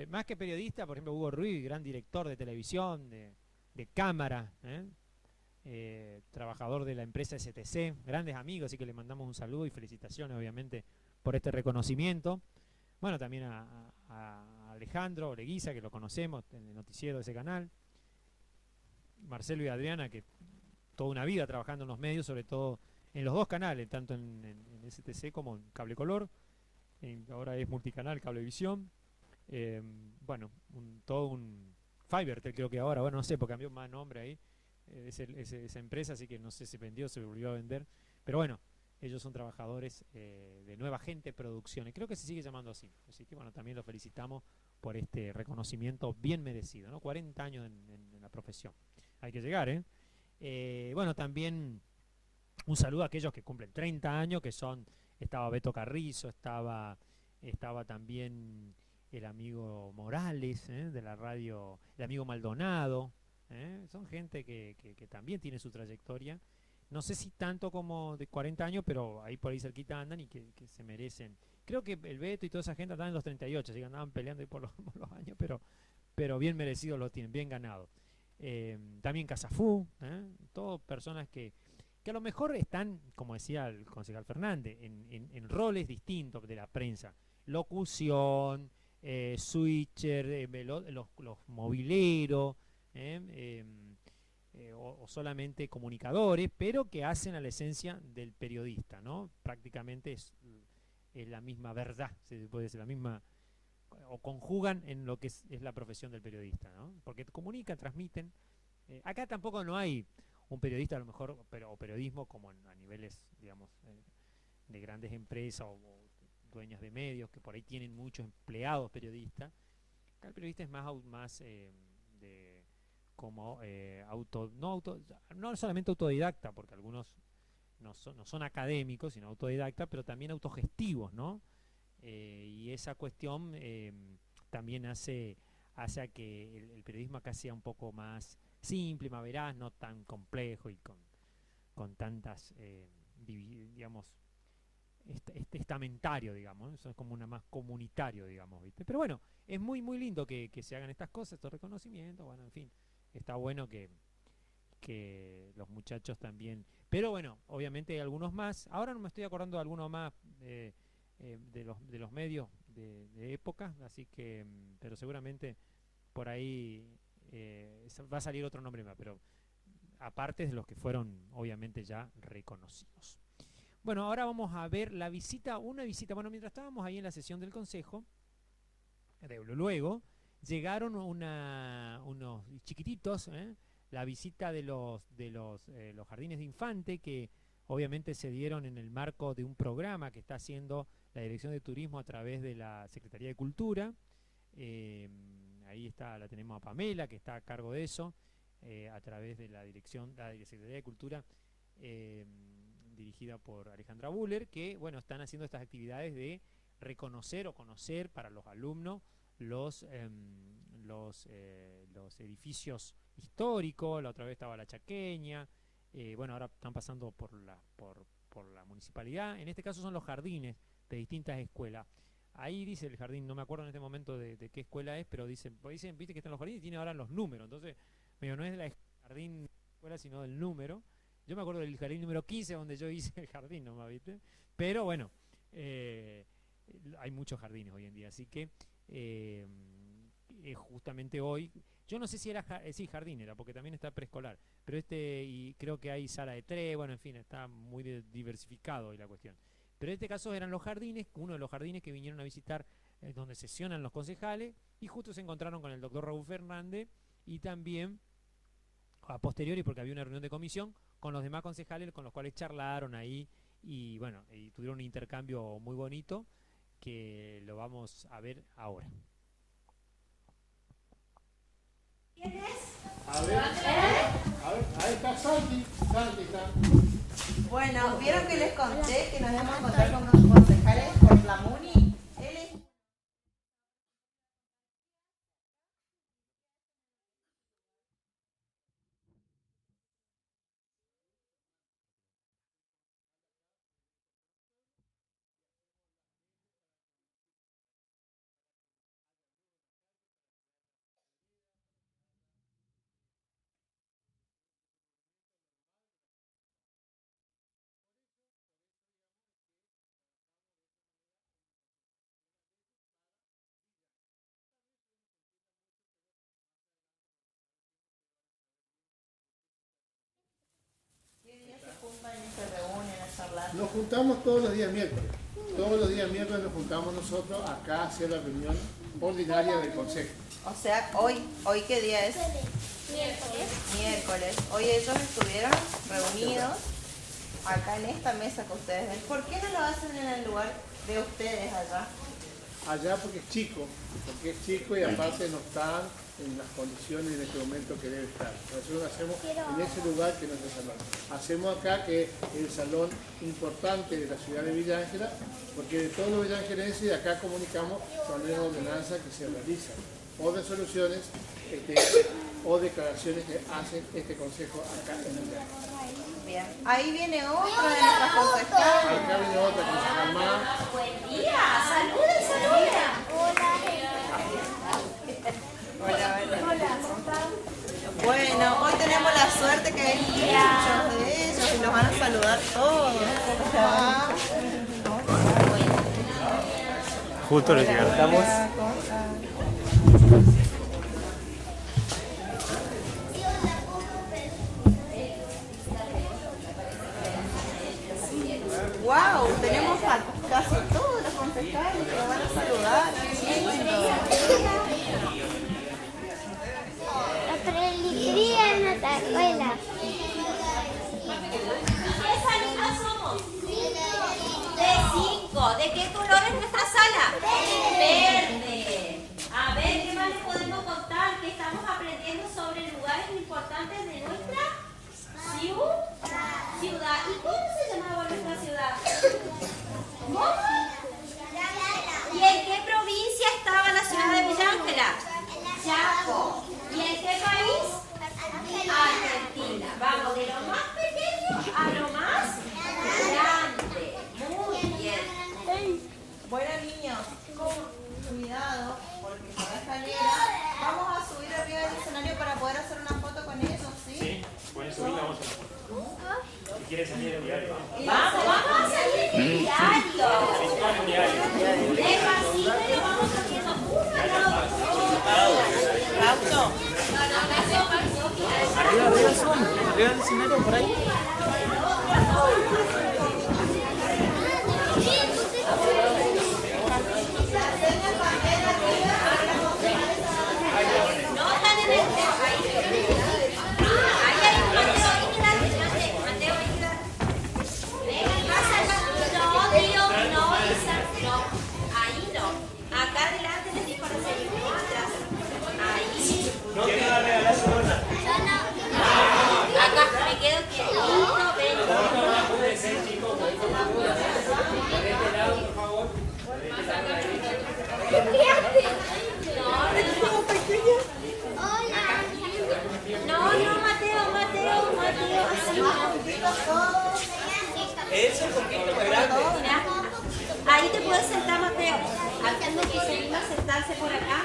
Más que periodista, por ejemplo, Hugo Ruiz, gran director de televisión, de cámara, trabajador de la empresa STC, grandes amigos, así que le mandamos un saludo y felicitaciones, obviamente, por este reconocimiento. Bueno, también a Alejandro Leguiza, que lo conocemos en el noticiero de ese canal. Marcelo y Adriana, que toda una vida trabajando en los medios, sobre todo en los dos canales, tanto en STC como en Cable Color. Ahora es multicanal, Cablevisión. Bueno, todo un Fivertel creo que ahora, bueno, no sé, porque cambió más nombre ahí, esa empresa, así que no sé si vendió, se volvió a vender, pero bueno, ellos son trabajadores de Nueva Gente Producciones, creo que se sigue llamando así que bueno, también los felicitamos por este reconocimiento bien merecido, ¿no? 40 años en la profesión, hay que llegar, bueno, también un saludo a aquellos que cumplen 30 años, que estaba Beto Carrizo, estaba estaba también el amigo Morales, de la radio, el amigo Maldonado, son gente que también tiene su trayectoria. No sé si tanto como de 40 años, pero ahí por ahí cerquita andan y que se merecen. Creo que el Beto y toda esa gente andaban en los 38, así que andaban peleando ahí por por los años, pero bien merecidos lo tienen, bien ganado. También Casafú, todas personas que a lo mejor están, como decía el concejal Fernández, en roles distintos de la prensa. Locución, switcher, los mobileros, o solamente comunicadores, pero que hacen a la esencia del periodista, ¿no? Prácticamente es la misma verdad, se puede decir, la misma, o conjugan en lo que es la profesión del periodista, ¿no? Porque comunican, transmiten. Acá tampoco no hay un periodista a lo mejor, o periodismo como a niveles, digamos, de grandes empresas o dueños de medios, que por ahí tienen muchos empleados periodistas. Acá el periodista es más de como no solamente autodidacta, porque algunos no son académicos, sino autodidactas, pero también autogestivos, ¿no? Y esa cuestión también hace a que el periodismo acá sea un poco más simple, más veraz, no tan complejo y con tantas, digamos, estamentario, digamos, ¿no? Eso es como una más comunitario, digamos, ¿viste? Pero bueno, es muy muy lindo que se hagan estas cosas, estos reconocimientos, bueno, en fin, está bueno que los muchachos también, pero bueno, obviamente hay algunos más, ahora no me estoy acordando de algunos más de los medios de época, así que, pero seguramente por ahí va a salir otro nombre más, pero aparte de los que fueron obviamente ya reconocidos. Bueno, ahora vamos a ver una visita, bueno, mientras estábamos ahí en la sesión del consejo, luego llegaron unos chiquititos, la visita de los jardines de infante, que obviamente se dieron en el marco de un programa que está haciendo la Dirección de Turismo a través de la Secretaría de Cultura. Ahí la tenemos a Pamela, que está a cargo de eso, a través de la Secretaría de Cultura, dirigida por Alejandra Buller, que bueno, están haciendo estas actividades de reconocer o conocer para los alumnos los edificios históricos. La otra vez estaba la Chaqueña, bueno, ahora están pasando por la municipalidad. En este caso son los jardines de distintas escuelas. Ahí dice el jardín, no me acuerdo en este momento de qué escuela es, pero dicen, viste que están los jardines y tiene ahora los números, entonces medio no es la jardín de la escuela, sino del número. Yo me acuerdo del jardín número 15, donde yo hice el jardín nomás, ¿viste? Pero bueno, hay muchos jardines hoy en día, así que justamente hoy, yo no sé si era jardín era, porque también está preescolar, pero y creo que hay sala de 3, bueno, en fin, está muy diversificado hoy la cuestión. Pero en este caso eran los jardines, uno de los jardines que vinieron a visitar, donde sesionan los concejales, y justo se encontraron con el doctor Raúl Fernández, y también, a posteriori, porque había una reunión de comisión, con los demás concejales con los cuales charlaron ahí, y bueno, y tuvieron un intercambio muy bonito, que lo vamos a ver ahora. ¿Quién es? A ver, ahí está Santi está. Bueno, ¿vieron que les conté que nos íbamos a encontrar con unos concejales por la MUNI? Él es... ¿Qué día se juntan y se reúnen a charlar? Nos juntamos todos los días miércoles. Todos los días miércoles nos juntamos nosotros acá a hacer la reunión ordinaria del consejo. O sea, ¿hoy qué día es? Miércoles. Hoy ellos estuvieron reunidos acá en esta mesa que ustedes ven. ¿Por qué no lo hacen en el lugar de ustedes allá? Allá porque es chico y aparte no están en las condiciones en este momento que debe estar. Nosotros hacemos en ese lugar que es nuestro salón. Hacemos acá que es el salón importante de la ciudad de Villa Ángela, porque de todos los villangelenses de acá comunicamos cuando hay una ordenanza que se realiza, o resoluciones o declaraciones que hace este consejo acá en Villa Ángela. Bien. Ahí viene otra de nuestras concejales. Acá viene otra concejal más. Buen día, saluden, saluden. Hola. Bueno, hoy tenemos la suerte que hay muchos de ellos y los van a saludar todos. Justo le llegaron. Estamos. Wow, tenemos a casi todos los concejales que van a saludar. La alegría en nuestra escuela. ¿Qué alumnos somos? De 5. ¿De qué color es nuestra sala? Verde. A ver, ¿qué más les podemos contar? Que estamos aprendiendo sobre lugares importantes de nuestra ciudad. ¿Y cómo se llamaba nuestra ciudad? ¿Cómo? ¿Y en qué provincia estaba la ciudad de Villa Ángela? Chaco. ¿Y en qué país? Argentina. Vamos de lo más pequeño a lo más grande. Muy bien. Bueno, niños, cuidado, porque con la escalera vamos a subir arriba del escenario para poder hacer una foto con ellos, ¿sí? Sí, pueden subir la voz. Si quieres salir en diario. Vamos a salir en diario. Despacito y lo vamos haciendo uno al lado de otro. Arriba del escenario, por ahí. No están en el ahí hay un Mateo, ahí quédate, Mateo, ahí quédate. Venga, más allá. No, tío, no, Isa, no. Ahí no. Acá adelante les dijo la serie, no atrás. Ahí. No te va a regalar su dona. Acá me quedo quietito, ven. No, Mateo, así. Eso es un poquito más grande. Mira, ahí te puedes sentar, Mateo. Alguno que se anima a sentarse por acá.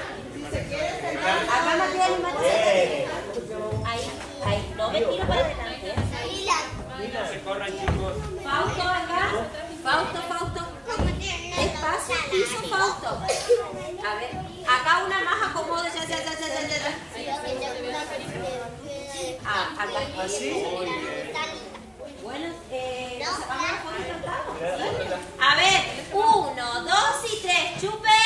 Acá, Mateo, anímate. Ahí, no me tiro para adelante. No se corran, chicos. Fausto, acá. Fausto. Espacio, piso, Fausto. A ver, acá una más acomodo. Ya. Acá. ¿Así? Bueno, ¿nos sacamos la foto y cantamos? ¿Sí? A ver, 1, 2 y 3, chupe.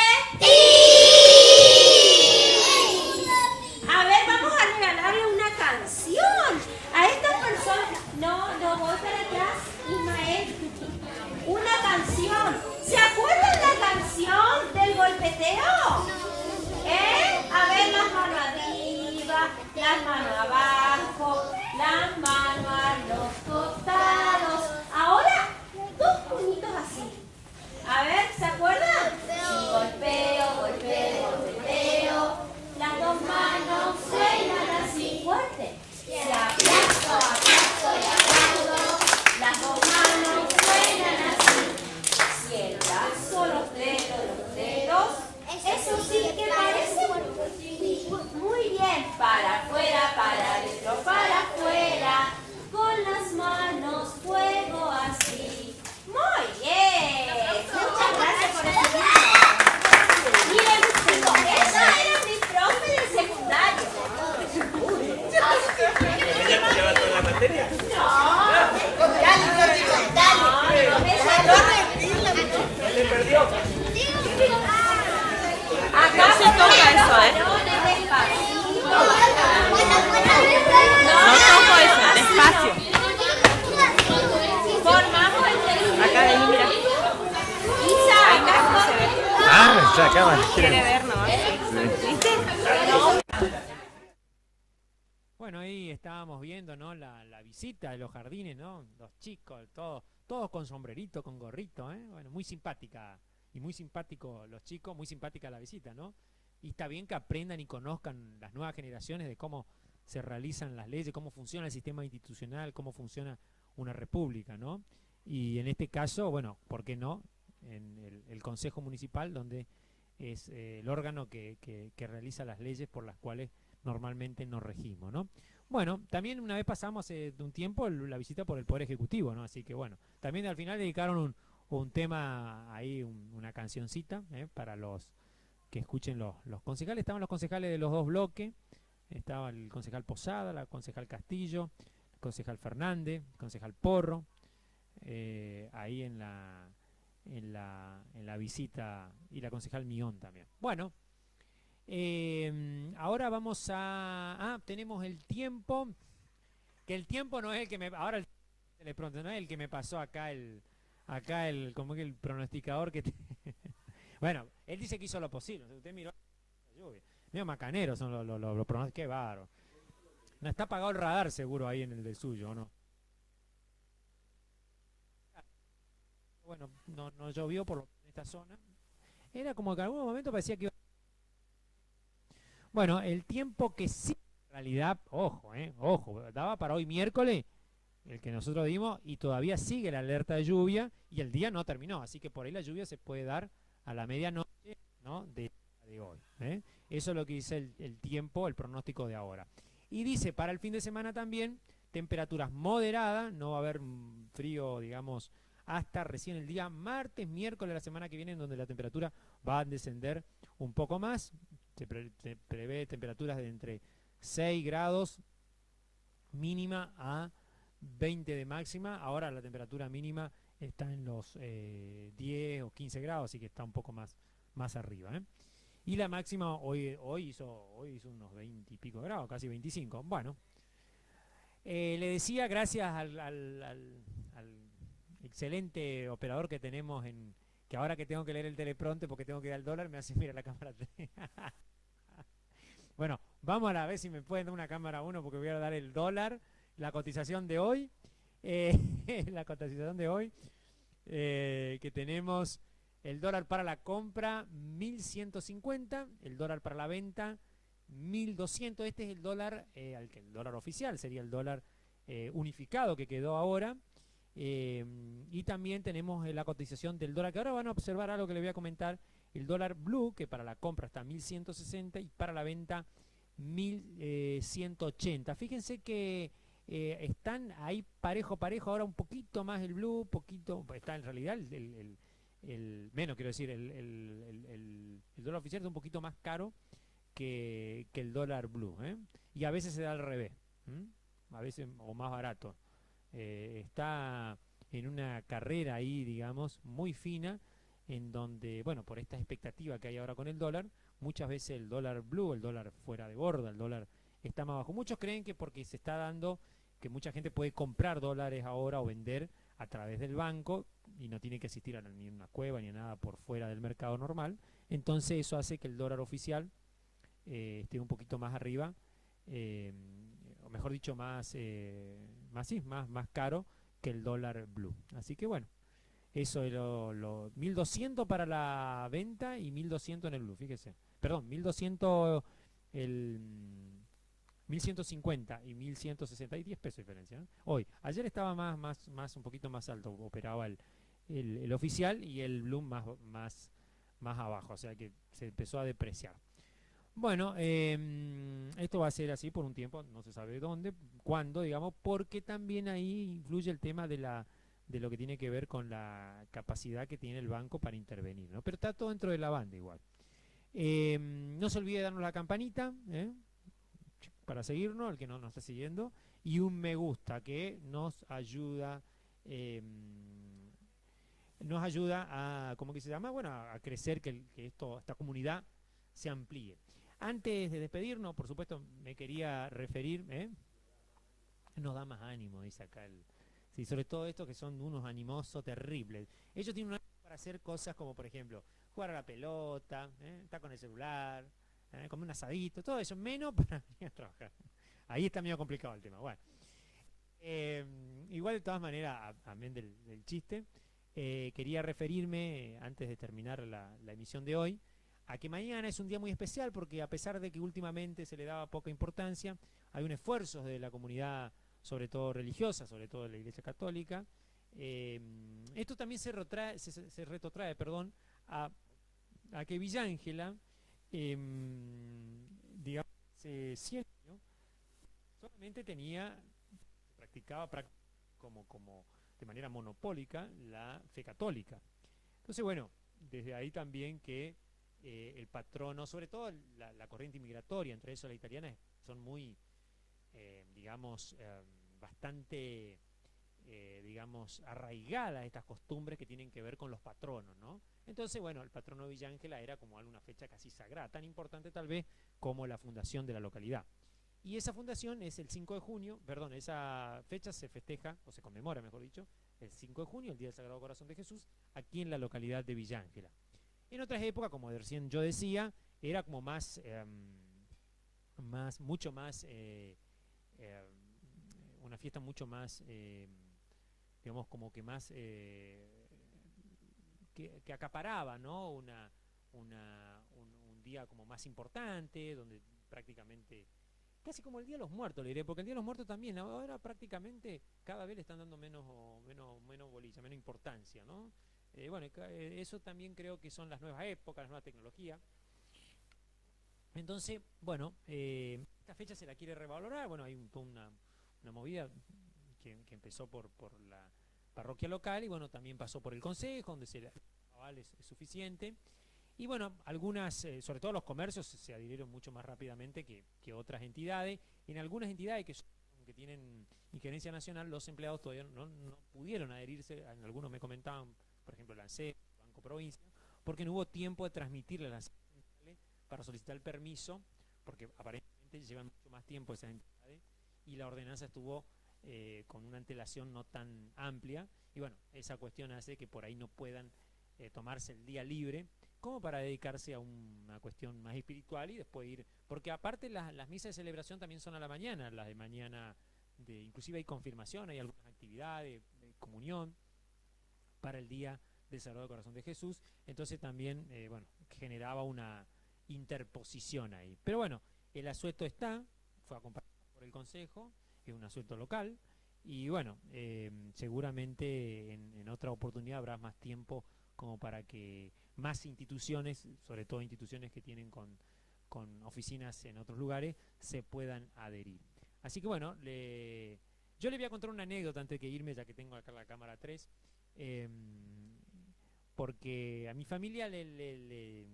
A ver, vamos a regalarle una canción a estas personas. No, voy para atrás, Ismael. Una canción. ¿Se acuerdan la canción del golpeteo? A ver, las manos arriba, las manos abajo, las manos a los costados. Ahora, 2 puñitos así. A ver, ¿se acuerdan? Y golpeo, las 2 manos suenan así fuerte. Se aplaudo, y aplaudo, las 2 manos suenan así. Si el brazo, los dedos, eso sí que parece muy bien. Para afuera, para adentro, para afuera, con las manos fuego así. Muy bien. Muchas gracias por este video. Miren, chicos, esa era mi profe del secundario. ¿Ella te lleva toda la materia? ¿Le perdió? Acá se toca eso, ¿eh? No toco eso, despacio. Formamos el Acá vení, mira. Isa, acá. Se acaba. Quiere ver, ¿no? ¿Viste? estábamos viendo, ¿no? La visita de los jardines, ¿no? Los chicos, todos con sombrerito, con gorrito, ¿eh? Bueno, muy simpática y muy simpático los chicos, muy simpática la visita, ¿no? Y está bien que aprendan y conozcan las nuevas generaciones de cómo se realizan las leyes, cómo funciona el sistema institucional, cómo funciona una república, ¿no? Y en este caso, bueno, ¿por qué no? En el Consejo Municipal, donde es el órgano que realiza las leyes por las cuales normalmente nos regimos, ¿no? Bueno, también una vez pasamos hace un tiempo la visita por el Poder Ejecutivo, ¿no? Así que bueno, también al final dedicaron un tema ahí, una cancioncita, para los que escuchen los concejales. Estaban los concejales de los dos bloques, estaba el concejal Posada, la concejal Castillo, el concejal Fernández, el concejal Porro, ahí en la visita, y la concejal Mión también. Bueno, ahora vamos tenemos el tiempo, que el tiempo no es el que ahora el teleprompter no es el que me pasó acá como que el pronosticador bueno, él dice que hizo lo posible. Usted miró la lluvia. Medio macaneros son los pronósticos. Qué bárbaro. No está apagado el radar seguro ahí en el del suyo, ¿o no? Bueno, no llovió por en esta zona. Era como que en algún momento parecía que iba. Bueno, el tiempo que sí, en realidad, ojo, daba para hoy miércoles, el que nosotros dimos, y todavía sigue la alerta de lluvia, y el día no terminó, así que por ahí la lluvia se puede dar a la medianoche, ¿no? de hoy. Eso es lo que dice el tiempo, el pronóstico de ahora. Y dice, para el fin de semana también, temperaturas moderadas, no va a haber frío, digamos, hasta recién el día martes, miércoles de la semana que viene, en donde la temperatura va a descender un poco más. Se prevé temperaturas de entre 6 grados mínima a 20 de máxima. Ahora la temperatura mínima está en los 10 o 15 grados, así que está un poco más arriba. Y la máxima hoy hizo unos 20 y pico grados, casi 25. Bueno, le decía, gracias al excelente operador que tenemos que ahora que tengo que leer el teleprompter porque tengo que ir al dólar, me hace mirar la cámara 3. Bueno, vamos a ver si me pueden dar una cámara 1 porque voy a dar el dólar, la cotización de hoy. La cotización de hoy, que tenemos el dólar para la compra 1150, el dólar para la venta 1200. Este es el dólar, el dólar oficial, sería el dólar unificado que quedó ahora. Y también tenemos la cotización del dólar, que ahora van a observar algo que les voy a comentar. El dólar blue, que para la compra está 1160 y para la venta 1180. Fíjense que están ahí parejo, ahora un poquito más el blue, está en realidad menos, quiero decir, el dólar oficial es un poquito más caro que el dólar blue, y a veces se da al revés, a veces, o más barato. Está en una carrera ahí, digamos, muy fina, en donde, bueno, por esta expectativa que hay ahora con el dólar, muchas veces el dólar blue, el dólar fuera de borda, el dólar está más bajo. Muchos creen que porque se está dando que mucha gente puede comprar dólares ahora o vender a través del banco y no tiene que asistir ni a una cueva ni a nada por fuera del mercado normal. Entonces eso hace que el dólar oficial esté un poquito más arriba, o mejor dicho, más caro que el dólar blue. Así que bueno, eso es lo 1200 para la venta y 1200 en el blue, fíjese. Perdón, 1200 1150 y 1160, y 10 pesos de diferencia, ¿no? Hoy, ayer estaba un poquito más alto, operaba el oficial, y el blue más abajo, o sea que se empezó a depreciar. Bueno, esto va a ser así por un tiempo, no se sabe dónde, cuándo, digamos, porque también ahí influye el tema de lo que tiene que ver con la capacidad que tiene el banco para intervenir, ¿no? Pero está todo dentro de la banda igual. No se olvide de darnos la campanita, para seguirnos, el que no nos está siguiendo, y un me gusta que nos ayuda a, ¿cómo que se llama? Bueno, a crecer, que esta comunidad se amplíe. Antes de despedirnos, por supuesto, me quería referir, nos da más ánimo, dice acá sí, sobre todo estos que son unos animosos terribles. Ellos tienen un ánimo para hacer cosas como, por ejemplo, jugar a la pelota, estar con el celular, comer un asadito, todo eso, menos para venir a trabajar. ahí está medio complicado el tema. Bueno, igual de todas maneras, amén del chiste, quería referirme, antes de terminar la emisión de hoy, a que mañana es un día muy especial porque a pesar de que últimamente se le daba poca importancia, hay un esfuerzo de la comunidad, sobre todo religiosa, sobre todo de la Iglesia Católica. Esto también se retrotrae, perdón, a que Villa Ángela, digamos, hace 100 años, solamente practicaba como de manera monopólica la fe católica. Entonces, bueno, desde ahí también que el patrono, sobre todo la corriente inmigratoria, entre eso la italiana, son muy, digamos, bastante, digamos, arraigadas estas costumbres que tienen que ver con los patronos, ¿no? Entonces, bueno, el patrono de Villa Ángela era como una fecha casi sagrada, tan importante tal vez como la fundación de la localidad. Y esa fundación es el 5 de junio, perdón, esa fecha se festeja, o se conmemora, mejor dicho, el 5 de junio, el Día del Sagrado Corazón de Jesús, aquí en la localidad de Villa Ángela. En otras épocas, como recién yo decía, era como mucho más, una fiesta mucho más, digamos, como que más, que acaparaba, ¿no? Un día como más importante, donde prácticamente, casi como el Día de los Muertos, le diré, porque el Día de los Muertos también, ahora prácticamente cada vez le están dando menos bolilla, menos importancia, ¿no? Bueno, eso también creo que son las nuevas épocas, la nueva tecnología. Entonces, bueno, esta fecha se la quiere revalorar. Bueno, hay toda una movida que empezó por la parroquia local y bueno, también pasó por el consejo, donde el aval es suficiente. Y bueno, algunas, sobre todo los comercios, se adhirieron mucho más rápidamente que otras entidades. En algunas entidades que tienen injerencia nacional, los empleados todavía no pudieron adherirse. En algunos me comentaban, por ejemplo, el ANSES, Banco Provincia, porque no hubo tiempo de transmitirle a las centrales para solicitar el permiso, porque aparentemente llevan mucho más tiempo esas entidades, y la ordenanza estuvo con una antelación no tan amplia, y bueno, esa cuestión hace que por ahí no puedan tomarse el día libre, como para dedicarse a una cuestión más espiritual y después ir, porque aparte las misas de celebración también son a la mañana, las de mañana, inclusive hay confirmación, hay algunas actividades, de comunión, para el Día del Sagrado Corazón de Jesús, entonces también, bueno, generaba una interposición ahí. Pero bueno, el asueto fue acompañado por el Consejo, es un asueto local, y bueno, seguramente en otra oportunidad habrá más tiempo como para que más instituciones, sobre todo instituciones que tienen con oficinas en otros lugares, se puedan adherir. Así que bueno, yo le voy a contar una anécdota antes de irme, ya que tengo acá la cámara 3, porque a mi familia le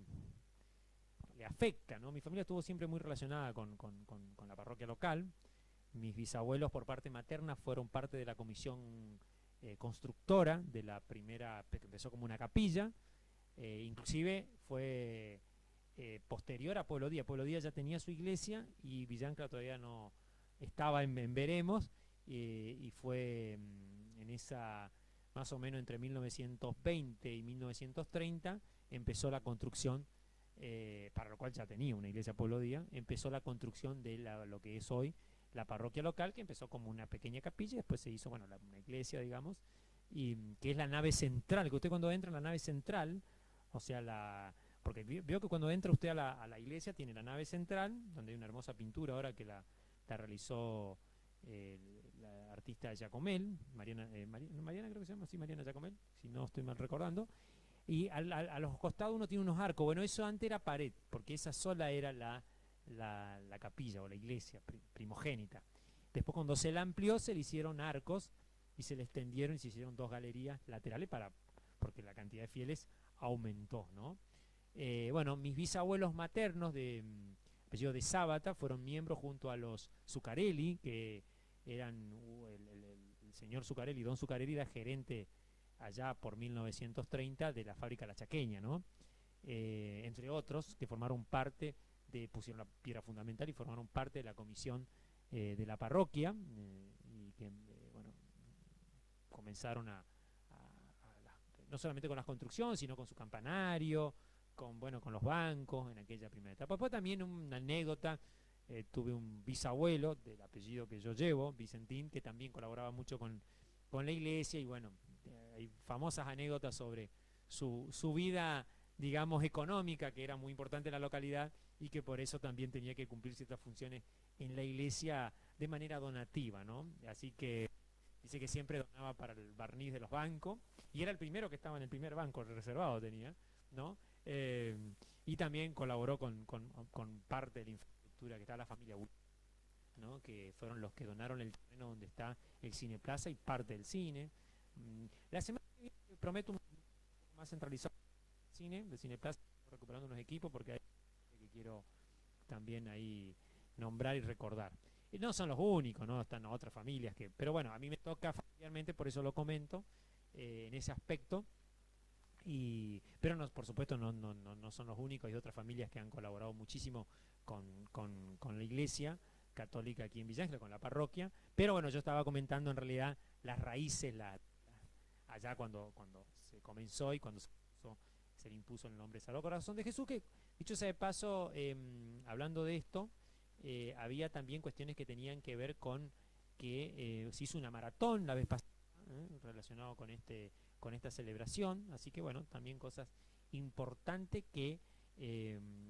afecta, ¿no? Mi familia estuvo siempre muy relacionada con la parroquia local. Mis bisabuelos por parte materna fueron parte de la comisión constructora de la primera, que empezó como una capilla, inclusive fue posterior a Pueblo Díaz. Pueblo Díaz ya tenía su iglesia y Villa Ángela todavía no estaba en veremos, y fue en esa, más o menos entre 1920 y 1930, empezó la construcción, para lo cual ya tenía una iglesia Pueblo Díaz, empezó la construcción de lo que es hoy la parroquia local, que empezó como una pequeña capilla y después se hizo, bueno, una iglesia, digamos, y que es la nave central, que usted cuando entra en la nave central, o sea, porque veo que cuando entra usted a la iglesia tiene la nave central, donde hay una hermosa pintura ahora que la realizó la artista Giacomel, Mariana creo que se llama, sí, Mariana Giacomel, si no estoy mal recordando, y a los costados uno tiene unos arcos. Bueno, eso antes era pared, porque esa sola era la capilla o la iglesia primogénita. Después cuando se la amplió se le hicieron arcos y se le extendieron y se hicieron 2 galerías laterales porque la cantidad de fieles aumentó, ¿no? Bueno, mis bisabuelos maternos de apellido de Sábata fueron miembros junto a los Zuccarelli, que eran el señor Zuccarelli, don Zuccarelli era gerente allá por 1930 de la fábrica La Chaqueña, ¿no? Entre otros que formaron parte pusieron la piedra fundamental y formaron parte de la comisión de la parroquia, y que bueno, comenzaron no solamente con la construcción, sino con su campanario, con los bancos en aquella primera etapa. Después también una anécdota, tuve un bisabuelo del apellido que yo llevo, Vicentín, que también colaboraba mucho con la iglesia, y bueno, hay famosas anécdotas sobre su vida, digamos, económica, que era muy importante en la localidad y que por eso también tenía que cumplir ciertas funciones en la iglesia de manera donativa, ¿no? Así que dice que siempre donaba para el barniz de los bancos, y era el primero que estaba en el primer banco reservado tenía, ¿no? Y también colaboró con parte de la infraestructura que está la familia Bull, ¿no? Que fueron los que donaron el terreno donde está el Cine Plaza y parte del cine. La semana que viene prometo un poco más centralizado del Cine Plaza, recuperando unos equipos porque hay que quiero también ahí nombrar y recordar. Y no son los únicos, ¿no? Están otras familias que, pero bueno, a mí me toca familiarmente, por eso lo comento en ese aspecto. Pero no, por supuesto no son los únicos, hay otras familias que han colaborado muchísimo con la iglesia católica aquí en Villa Ángela, con la parroquia. Pero bueno, yo estaba comentando en realidad las raíces, allá cuando se comenzó y cuando se le impuso el nombre Sagrado Corazón de Jesús, que dicho sea de paso, hablando de esto, había también cuestiones que tenían que ver con que se hizo una maratón la vez pasada, relacionado con esta celebración, así que bueno, también cosas importantes que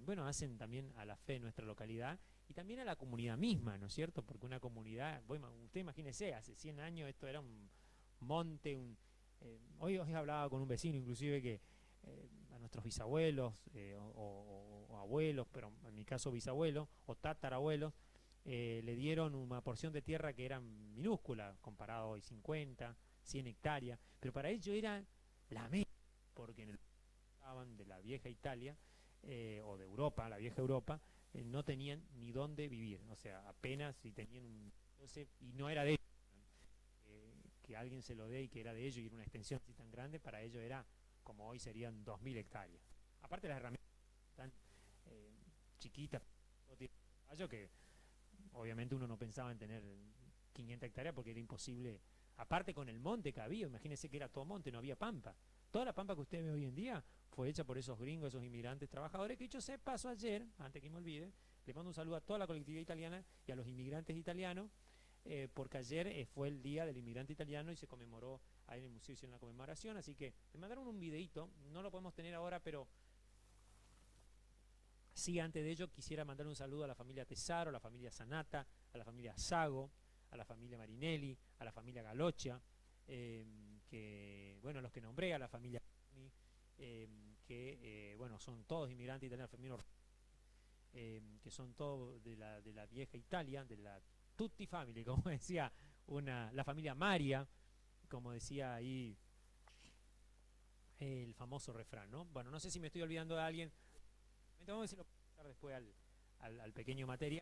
bueno, hacen también a la fe de nuestra localidad y también a la comunidad misma, ¿no es cierto? Porque una comunidad, bueno, usted imagínese, hace 100 años esto era un monte, hoy hablaba con un vecino inclusive que a nuestros bisabuelos o abuelos, pero en mi caso bisabuelos o tatarabuelos, le dieron una porción de tierra que era minúscula, comparado hoy 50, 100 hectáreas, pero para ellos era la media, porque en el de la vieja Italia o de Europa, la vieja Europa, no tenían ni dónde vivir, o sea, apenas si tenían no sé, y no era de ellos, que alguien se lo dé y que era de ellos y era una extensión así tan grande, para ellos era como hoy serían 2000 hectáreas. Aparte las herramientas tan chiquitas, que obviamente uno no pensaba en tener 500 hectáreas porque era imposible, aparte con el monte que había, imagínense que era todo monte, no había pampa. Toda la pampa que usted ve hoy en día fue hecha por esos gringos, esos inmigrantes trabajadores, que dicho sea paso ayer, antes que me olvide, le mando un saludo a toda la colectividad italiana y a los inmigrantes italianos, porque ayer fue el día del inmigrante italiano y se conmemoró ahí en el museo, hicieron la conmemoración, así que me mandaron un videito, no lo podemos tener ahora, pero sí, antes de ello quisiera mandar un saludo a la familia Tesaro, a la familia Sanata, a la familia Sago, a la familia Marinelli, a la familia Galocha, que, bueno, los que nombré, a la familia que, bueno, son todos inmigrantes italianos, que son todos de la vieja Italia, de la Tutti Family, como decía la familia Maria, como decía ahí el famoso refrán, ¿no? Bueno, no sé si me estoy olvidando de alguien, vamos a ver si lo puedo pasar después al pequeño materia,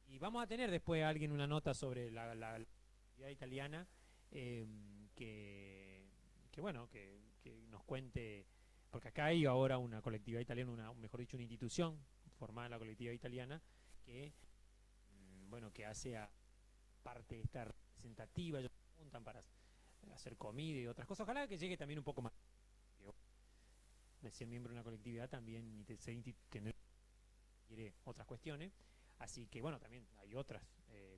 y vamos a tener después a alguien una nota sobre la comunidad italiana, que bueno, que nos cuente, porque acá hay ahora una colectividad italiana, mejor dicho, una institución formada en la colectividad italiana que bueno, que hace parte de esta representativa, ellos se juntan para hacer comida y otras cosas, ojalá que llegue también un poco más de ser miembro de una colectividad también y tener otras cuestiones, así que bueno, también hay otras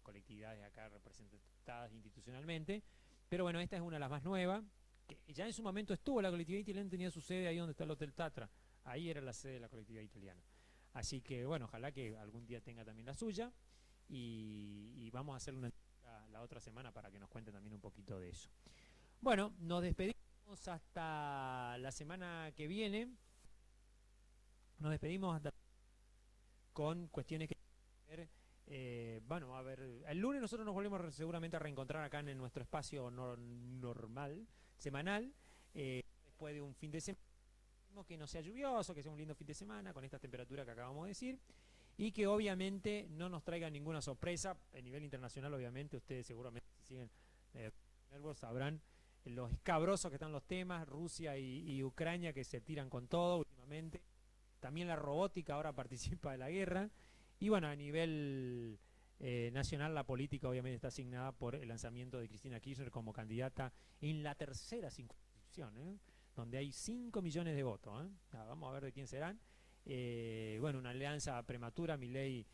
colectividades acá representadas institucionalmente, pero bueno, esta es una de las más nuevas, que ya en su momento estuvo la colectividad italiana, tenía su sede ahí donde está el Hotel Tatra, ahí era la sede de la colectividad italiana, así que bueno, ojalá que algún día tenga también la suya, y vamos a hacer una la otra semana para que nos cuente también un poquito de eso. Bueno, nos despedimos hasta la semana que viene, nos despedimos hasta con cuestiones que bueno, a ver, el lunes nosotros nos volvemos seguramente a reencontrar acá en nuestro espacio normal, semanal, después de un fin de semana que no sea lluvioso, que sea un lindo fin de semana con esta temperatura que acabamos de decir, y que obviamente no nos traiga ninguna sorpresa a nivel internacional. Obviamente ustedes seguramente, si siguen nervios, sabrán los escabrosos que están los temas, Rusia y Ucrania, que se tiran con todo últimamente, también la robótica ahora participa de la guerra, y bueno, a nivel nacional la política obviamente está asignada por el lanzamiento de Cristina Kirchner como candidata en la tercera circunscripción, donde hay 5 millones de votos, vamos a ver de quién serán. Bueno, una alianza prematura, Milei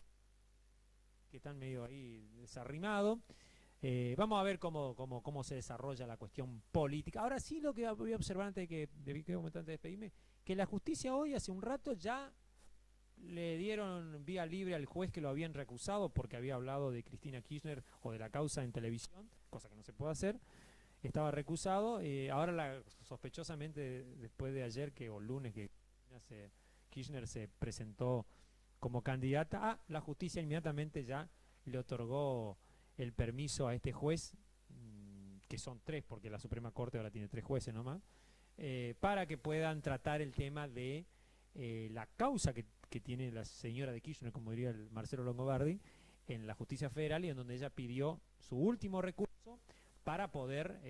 que están medio ahí desarrimados. Vamos a ver cómo se desarrolla la cuestión política. Ahora sí, lo que voy a observar antes de despedirme, que la justicia hoy, hace un rato, ya le dieron vía libre al juez que lo habían recusado porque había hablado de Cristina Kirchner o de la causa en televisión, cosa que no se puede hacer. Estaba recusado. Ahora, sospechosamente, después de ayer o lunes que Kirchner se presentó como candidata, la justicia inmediatamente ya le otorgó el permiso a este juez, que son 3, porque la Suprema Corte ahora tiene 3 jueces nomás, para que puedan tratar el tema de la causa que tiene la señora de Kirchner, como diría el Marcelo Longobardi, en la justicia federal, y en donde ella pidió su último recurso para poder,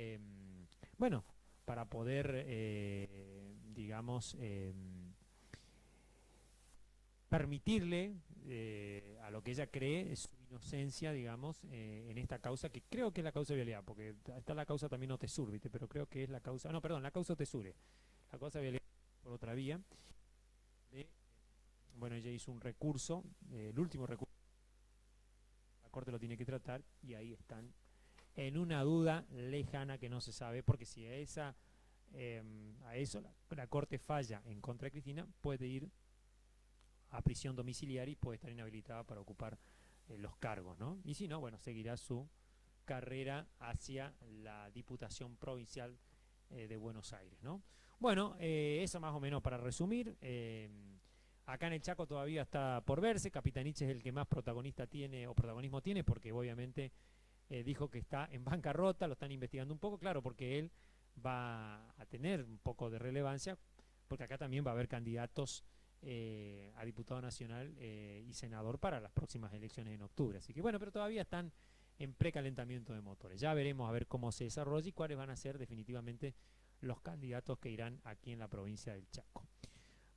digamos, permitirle a lo que ella cree su inocencia, digamos, en esta causa, que creo que es la causa de vialidad, porque está la causa también Otesur, ¿viste? Pero creo que es la causa, no, perdón, la causa Otesure, la causa de vialidad por otra vía. Bueno, ella hizo un recurso, el último recurso, la Corte lo tiene que tratar, y ahí están en una duda lejana que no se sabe, porque si a eso la Corte falla en contra de Cristina, puede ir a prisión domiciliaria y puede estar inhabilitada para ocupar los cargos, ¿no? Y si no, bueno, seguirá su carrera hacia la Diputación Provincial de Buenos Aires, ¿no? Bueno, eso más o menos para resumir. Acá en el Chaco todavía está por verse. Capitanich es el que más protagonismo tiene, porque obviamente dijo que está en bancarrota, lo están investigando un poco, claro, porque él va a tener un poco de relevancia, porque acá también va a haber candidatos a diputado nacional y senador para las próximas elecciones en octubre. Así que bueno, pero todavía están en precalentamiento de motores. Ya veremos a ver cómo se desarrolla y cuáles van a ser definitivamente los candidatos que irán aquí en la provincia del Chaco.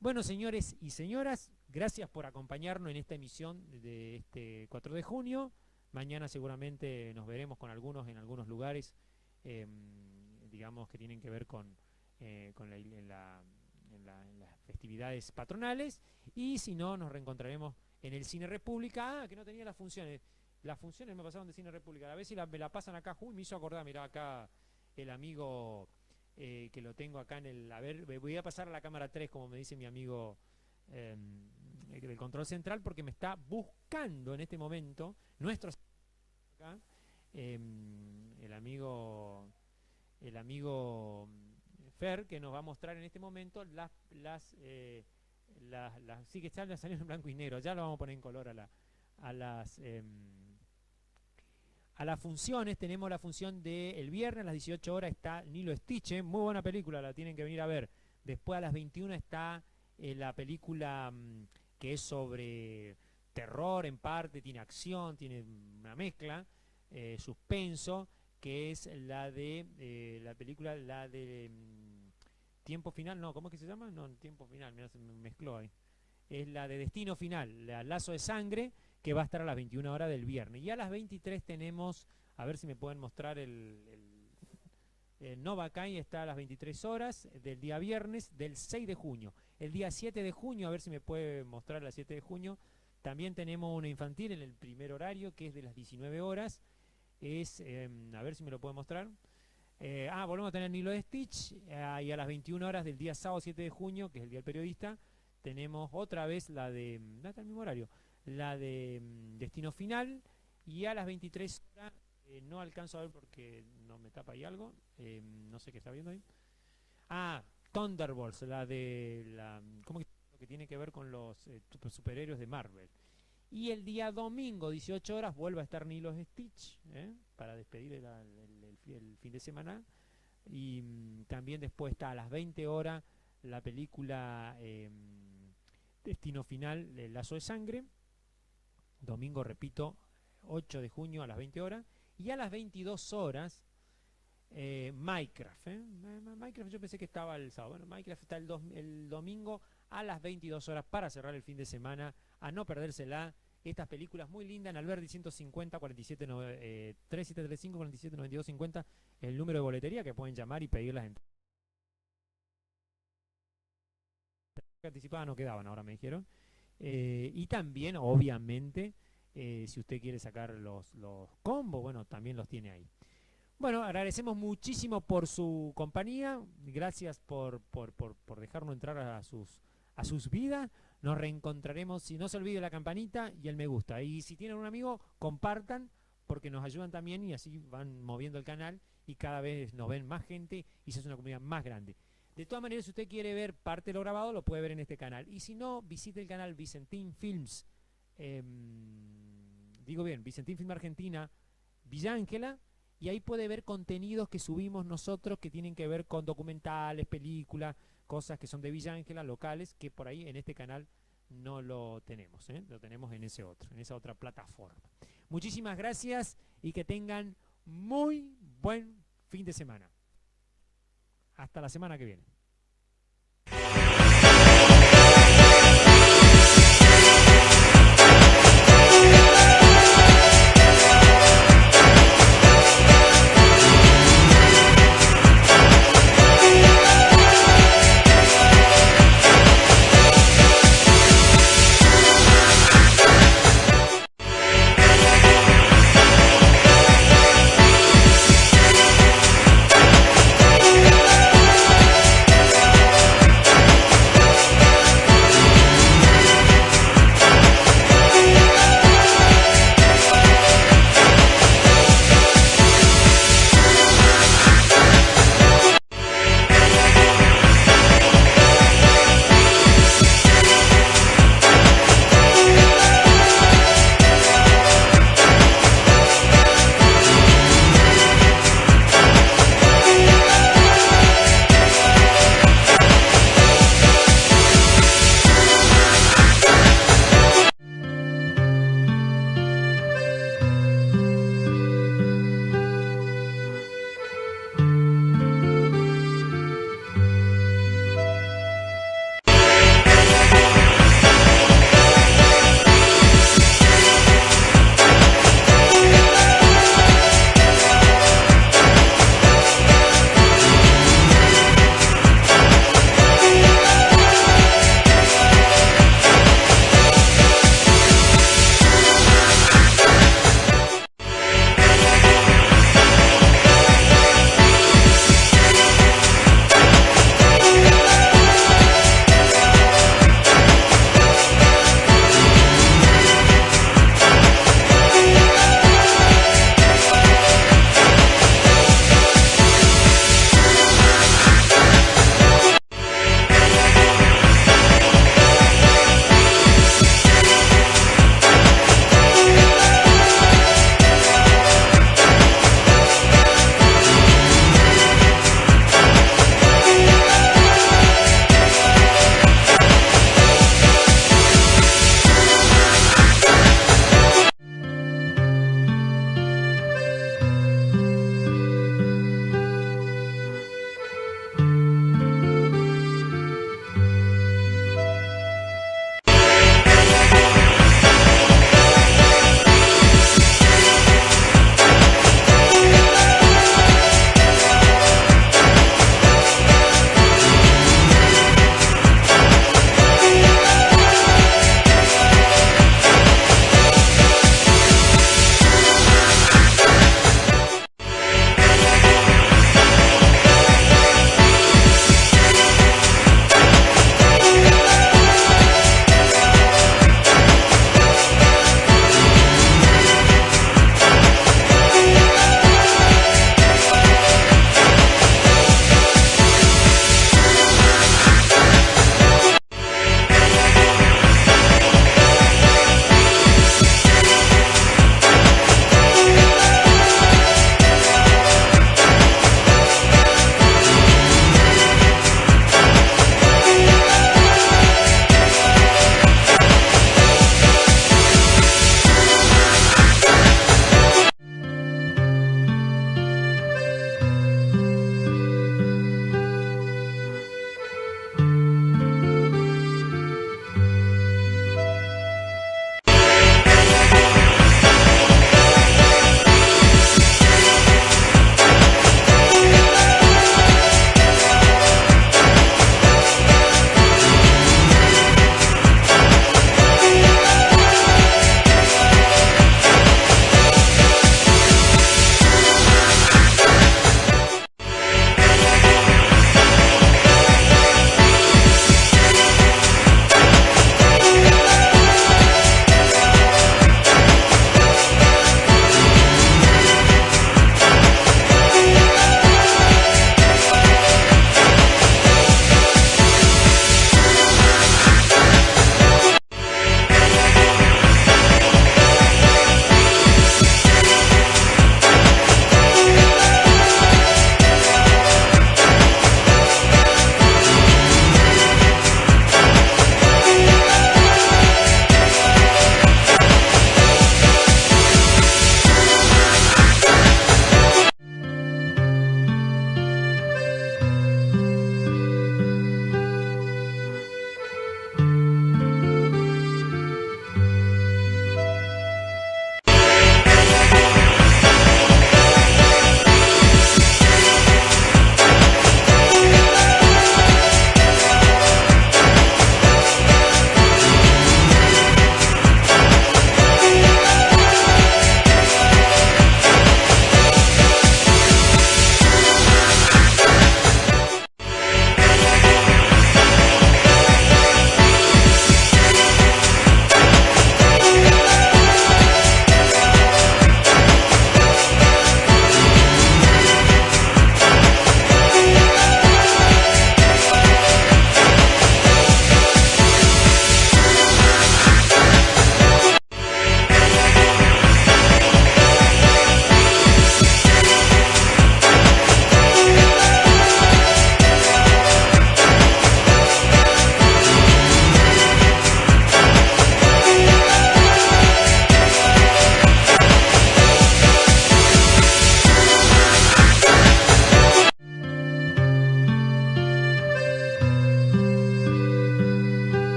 Bueno, señores y señoras, gracias por acompañarnos en esta emisión de este 4 de junio. Mañana seguramente nos veremos con algunos en algunos lugares, digamos, que tienen que ver con las festividades patronales, y si no, nos reencontraremos en el Cine República, que no tenía las funciones me pasaron de Cine República, a ver si me la pasan acá. Me hizo acordar, mirá acá el amigo que lo tengo acá a ver, voy a pasar a la cámara 3, como me dice mi amigo del control central, porque me está buscando en este momento nuestro acá, el amigo Fer, que nos va a mostrar en este momento sí, que están saliendo en blanco y negro, ya lo vamos a poner en color a las funciones. Tenemos la función del viernes a las 18 horas, está Lilo Stitch, muy buena película, la tienen que venir a ver. Después a las 21 está la película que es sobre terror en parte, tiene acción, tiene una mezcla, suspenso, que es la de la película, Tiempo Final, no, ¿cómo es que se llama? No, Tiempo Final, mirá, se me mezcló ahí. Es la de Destino Final, Lazo de Sangre, que va a estar a las 21 horas del viernes. Y a las 23 tenemos, a ver si me pueden mostrar el Nova Kai, está a las 23 horas del día viernes del 6 de junio. El día 7 de junio, a ver si me puede mostrar la 7 de junio, también tenemos una infantil en el primer horario, que es de las 19 horas. Es, a ver si me lo puede mostrar. Volvemos a tener Lilo Stitch, y a las 21 horas del día sábado 7 de junio, que es el Día del Periodista, tenemos otra vez la de, está el mismo horario, la de Destino Final, y a las 23 horas, no alcanzo a ver porque no me tapa ahí algo, no sé qué está viendo ahí. Thunderbolts, ¿cómo que tiene que ver con los superhéroes de Marvel? Y el día domingo, 18 horas, vuelve a estar Lilo Stitch, para despedir el fin de semana. Y también después está a las 20 horas la película Destino Final, el Lazo de Sangre. Domingo, repito, 8 de junio a las 20 horas. Y a las 22 horas, Minecraft. Minecraft yo pensé que estaba el sábado. Bueno, Minecraft está el domingo a las 22 horas para cerrar el fin de semana, a no perdérsela. Estas películas muy lindas en Alberdi 150 47 3735 47 92 50, el número de boletería que pueden llamar y pedirlas en anticipadas, no quedaban, ahora me dijeron. Y también, obviamente, Si usted quiere sacar los combos, bueno, también los tiene ahí. Bueno, agradecemos muchísimo por su compañía. Gracias por dejarnos entrar a sus vidas. Nos reencontraremos. Si no se olvide la campanita y el me gusta. Y si tienen un amigo, compartan, porque nos ayudan también y así van moviendo el canal y cada vez nos ven más gente y se hace una comunidad más grande. De todas maneras, si usted quiere ver parte de lo grabado, lo puede ver en este canal. Y si no, visite el canal Vicentín Films. Digo bien, Vicentín Film Argentina, Villa Ángela. Y ahí puede ver contenidos que subimos nosotros que tienen que ver con documentales, películas, cosas que son de Villa Ángela, locales, que por ahí en este canal no lo tenemos, lo tenemos en esa otra plataforma. Muchísimas gracias y que tengan muy buen fin de semana. Hasta la semana que viene.